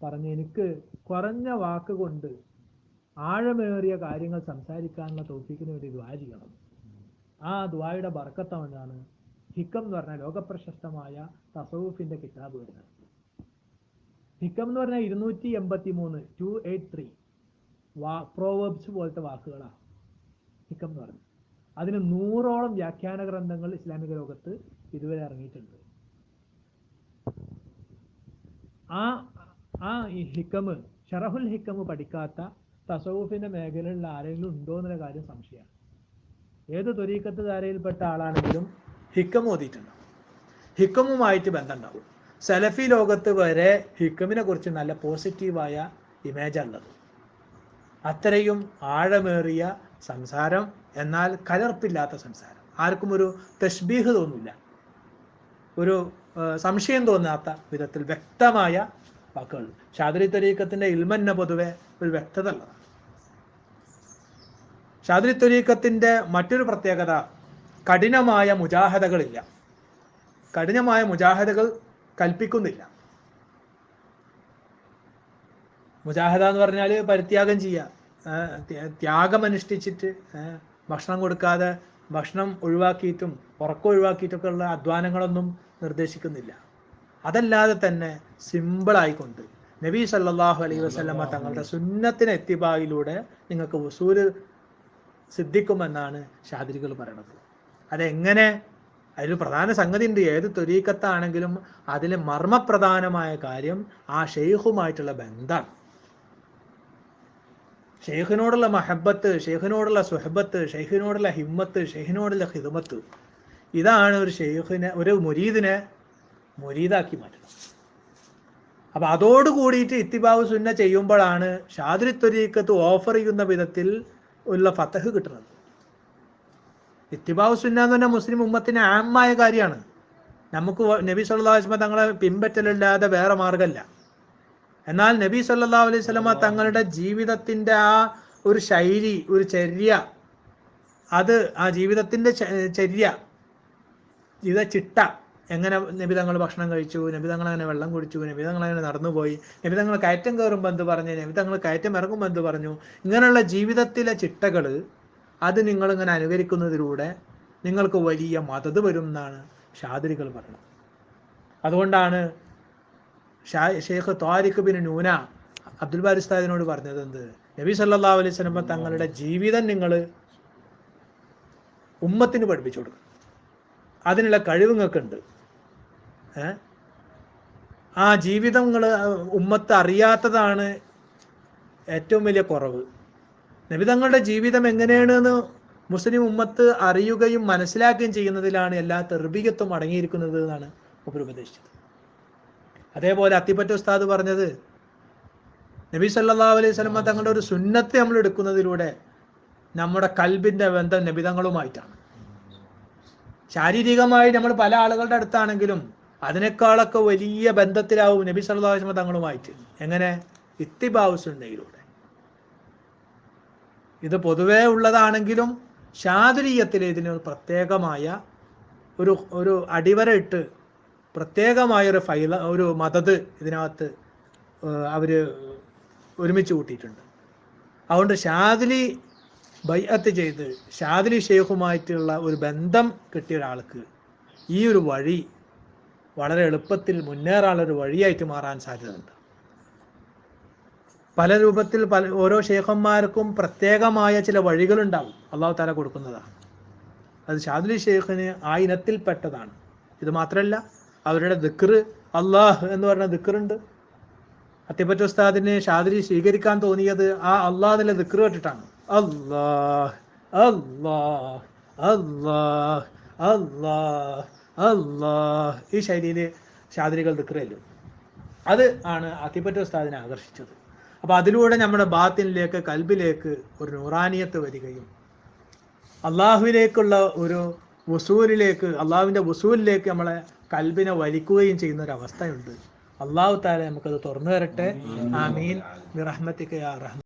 പറഞ്ഞു, എനിക്ക് കുറഞ്ഞ വാക്കുകൊണ്ട് ആഴമേറിയ കാര്യങ്ങൾ സംസാരിക്കാനുള്ള തൗഫീഖിന് വേണ്ടി ദുആ ചെയ്യണം. ആ ദുആയുടെ ബർക്കത്താണെന്നാണ് ഹിക്കം എന്ന് പറഞ്ഞാൽ ലോകപ്രശസ്തമായ തസവുഫിന്റെ കിതാബ് വരുന്നത്. ഹിക്കം എന്ന് പറഞ്ഞാൽ 283 പ്രോവേബ്സ് പോലത്തെ വാക്കുകളാണ് ഹിക്കം എന്ന് പറഞ്ഞത്. അതിന് 100ഓളം വ്യാഖ്യാന ഗ്രന്ഥങ്ങൾ ഇസ്ലാമിക ലോകത്ത് ഇതുവരെ ഇറങ്ങിയിട്ടുണ്ട്. ഈ ഹിക്കമ് ഷറഹുൽ ഹിക്കമ് പഠിക്കാത്ത തസവുഫിന്റെ മേഖലയിലുള്ള ആരെങ്കിലും ഉണ്ടോ എന്നുള്ള കാര്യം സംശയമാണ്. ഏത് ത്വരീഖത്ത് ധാരയിൽപ്പെട്ട ആളാണെങ്കിലും ഹിക്കം ഓതിയിട്ടുണ്ടാവും, ഹിക്കമുമായിട്ട് ബന്ധമുണ്ടാവും. സലഫി ലോകത്ത് വരെ ഹിക്കമിനെ കുറിച്ച് നല്ല പോസിറ്റീവായ ഇമേജ് ഉള്ളത്. അത്രയും ആഴമേറിയ സംസാരം, എന്നാൽ കലർപ്പില്ലാത്ത സംസാരം, ആർക്കും ഒരു തശ്ബീഹ് തോന്നില്ല, ഒരു സംശയം തോന്നാത്ത വിധത്തിൽ വ്യക്തമായ വാക്കുകൾ. ഷാദിലി ത്വരീഖത്തിന്റെ ഇൽമന്നെ പൊതുവെ ഒരു വ്യക്തത ഉള്ളതാണ്. ഷാദിലി ത്വരീഖത്തിന്റെ മറ്റൊരു പ്രത്യേകത, കഠിനമായ മുജാഹദകളില്ല, കഠിനമായ മുജാഹദകൾ കൽപ്പിക്കുന്നില്ല. മുജാഹദ എന്ന് പറഞ്ഞാൽ പരിത്യാഗം ചെയ്യുക, ത്യാഗം അനുഷ്ഠിച്ചിട്ട് ഭക്ഷണം കൊടുക്കാതെ, ഭക്ഷണം ഒഴിവാക്കിയിട്ടും ഉറക്കം ഒഴിവാക്കിയിട്ടൊക്കെ ഉള്ള അധ്വാനങ്ങളൊന്നും നിർദ്ദേശിക്കുന്നില്ല. അതല്ലാതെ തന്നെ സിമ്പിളായിക്കൊണ്ട് നബി സല്ലല്ലാഹു അലൈഹി വസല്ലമ തങ്ങളുടെ സുന്നത്തിന് ഇത്തിബായിലൂടെ നിങ്ങൾക്ക് വസൂല് സിദ്ധിക്കുമെന്നാണ് ഷാദിലികൾ പറയണത്. അതെങ്ങനെ? അതിൽ പ്രധാന സംഗതി ഉണ്ട്. ഏത് ത്വരീഖത്താണെങ്കിലും അതിലെ മർമ്മപ്രധാനമായ കാര്യം ആ ഷെയ്ഖുമായിട്ടുള്ള ബന്ധമാണ്. ഷെയ്ഖിനോടുള്ള മഹബത്ത്, ഷെയ്ഖിനോടുള്ള സുഹബത്ത്, ഷെയ്ഖിനോടുള്ള ഹിമ്മത്ത്, ഷെയ്ഖിനോടുള്ള ഹിദ്മത്ത്, ഇതാണ് ഒരു ഷെയ്ഖിനെ, ഒരു മുരീദിനെ മുരീദാക്കി മാറ്റണം. അപ്പൊ അതോട് കൂടിയിട്ട് ഇത്തിബാഉ സുന്ന ചെയ്യുമ്പോഴാണ് ഷാദിലി ത്വരീഖത്ത് ഓഫർ ചെയ്യുന്ന വിധത്തിൽ ഉള്ള ഫതഹ് കിട്ടുന്നത്. ഇത്തിബാഉ സുന്ന എന്ന് പറഞ്ഞാൽ മുസ്ലിം ഉമ്മത്തിന് ആമായ കാര്യമാണ്. നമുക്ക് നബി സല്ലല്ലാഹു അലൈഹി വസല്ലം തങ്ങളെ പിൻപറ്റലില്ലാതെ വേറെ മാർഗമല്ല. എന്നാൽ നബി സല്ലല്ലാഹു അലൈഹി വസല്ലം തങ്ങളുടെ ജീവിതത്തിന്റെ ആ ഒരു ശൈലി, ഒരു ചര്യ, അത് ആ ജീവിതത്തിന്റെ ചര്യ, ജീവിത ചിട്ട, എങ്ങനെ നബി തങ്ങൾ ഭക്ഷണം കഴിച്ചു, നബി തങ്ങൾ അങ്ങനെ വെള്ളം കുടിച്ചു, നബി തങ്ങൾ അങ്ങനെ നടന്നുപോയി, നബി തങ്ങൾ കയറ്റം കയറുമ്പോൾ എന്ത് പറഞ്ഞു, നബി തങ്ങൾ കയറ്റം ഇറങ്ങുമ്പോൾ എന്ത് പറഞ്ഞു, ഇങ്ങനെയുള്ള ജീവിതത്തിലെ ചിട്ടകൾ അത് നിങ്ങളിങ്ങനെ അനുകരിക്കുന്നതിലൂടെ നിങ്ങൾക്ക് വലിയ മദദ് വരും എന്നാണ് ഷാദിലികൾ പറയുന്നത്. അതുകൊണ്ടാണ് ഷെയ്ഖ് ത്വാരിഖ് ബിൻ നൂന അബ്ദുൽ ബാരി ഉസ്താദിനോട് പറഞ്ഞത് എന്ത്, നബി സല്ലല്ലാഹു അലൈഹി വസല്ലം തങ്ങളുടെ ജീവിതം നിങ്ങൾ ഉമ്മത്തിന് പഠിപ്പിച്ചു കൊടുക്കും, അതിനുള്ള കഴിവ് നിങ്ങൾക്കുണ്ട്. ആ ജീവിതങ്ങൾ ഉമ്മത്ത് അറിയാത്തതാണ് ഏറ്റവും വലിയ കുറവ്. നബി തങ്ങളുടെ ജീവിതം എങ്ങനെയാണെന്ന് മുസ്ലിം ഉമ്മത്ത് അറിയുകയും മനസ്സിലാക്കുകയും ചെയ്യുന്നതിലാണ് എല്ലാ തെർബിയത്തും അടങ്ങിയിരിക്കുന്നത് എന്നാണ് മൂപ്പർ ഉപദേശിച്ചത്. അതേപോലെ അത്തിപ്പറ്റ ഉസ്താദ് പറഞ്ഞത്, നബി സല്ലല്ലാഹു അലൈഹി വസല്ലം തങ്ങളുടെ ഒരു സുന്നത്ത് നമ്മൾ എടുക്കുന്നതിലൂടെ നമ്മുടെ കൽബിന്റെ ബന്ധം നബി തങ്ങളുമായിട്ടാണ്. ശാരീരികമായി നമ്മൾ പല ആളുകളുടെ അടുത്താണെങ്കിലും അതിനേക്കാളൊക്കെ വലിയ ബന്ധത്തിലാവും നബി സല്ലല്ലാഹു അലൈഹി വസല്ലം തങ്ങളുമായിട്ട്. എങ്ങനെ? ഇത്തിബാഉ സുന്നയിലൂടെ. ഇത് പൊതുവേ ഉള്ളതാണെങ്കിലും ഷാദിലിയ്യത്തിൽ ഇതിന് പ്രത്യേകമായ ഒരു അടിവര ഇട്ട് പ്രത്യേകമായൊരു ഒരു മദദ് ഇതിനകത്ത് അവർ ഒരുമിച്ച് കൂട്ടിയിട്ടുണ്ട്. അതുകൊണ്ട് ഷാദിലി ബൈഅത്ത് ചെയ്ത് ഷാദിലി ഷെയ്ഖുമായിട്ടുള്ള ഒരു ബന്ധം കിട്ടിയ ഒരാൾക്ക് ഈ ഒരു വഴി വളരെ എളുപ്പത്തിൽ മുന്നേറാനുള്ളൊരു വഴിയായിട്ട് മാറാൻ സാധ്യതയുണ്ട്. പല രൂപത്തിൽ ഓരോ ഷെയ്ഖന്മാർക്കും പ്രത്യേകമായ ചില വഴികളുണ്ടാവും, അള്ളാഹു തആല കൊടുക്കുന്നതാണ്. അത് ഷാദിലി ഷെയ്ഖിന് ആ ഇനത്തിൽപ്പെട്ടതാണ്. ഇത് മാത്രമല്ല, അവരുടെ ദിക്ർ, അള്ളാഹ് എന്ന് പറഞ്ഞ ദിക്റുണ്ട്. അത്തിപ്പറ്റ ഉസ്താദിന് ഷാദിലി സ്വീകരിക്കാൻ തോന്നിയത് ആ അള്ളാഹ് എന്നുള്ള ദിക്ർ കേട്ടിട്ടാണ്. അല്ലാഹ് അല്ലാഹ് അല്ലാഹ് അല്ലാഹ് അല്ലാഹ്, ഈ ശൈലിയിൽ ഷാദിലികൾ ദിക്റല്ലോ. അത് ആണ് അത്തിപ്പറ്റ ഉസ്താദിനെ ആകർഷിച്ചത്. അപ്പോൾ അതിലൂടെ നമ്മുടെ ബാത്തിനിലേക്ക്, കൽബിലേക്ക് ഒരു നൂറാനിയത്ത് വരികയും അള്ളാഹുവിലേക്കുള്ള ഒരു വസൂലിലേക്ക്, അള്ളാഹുവിൻ്റെ വസൂലിലേക്ക് നമ്മളെ കൽബിനെ വലിക്കുകയും ചെയ്യുന്ന ഒരു അവസ്ഥയുണ്ട്. അള്ളാഹു തആല നമുക്കത് തുറന്നു തരട്ടെ. ആമീൻ ബിറഹ്മതിക യാ റഹ്മാൻ.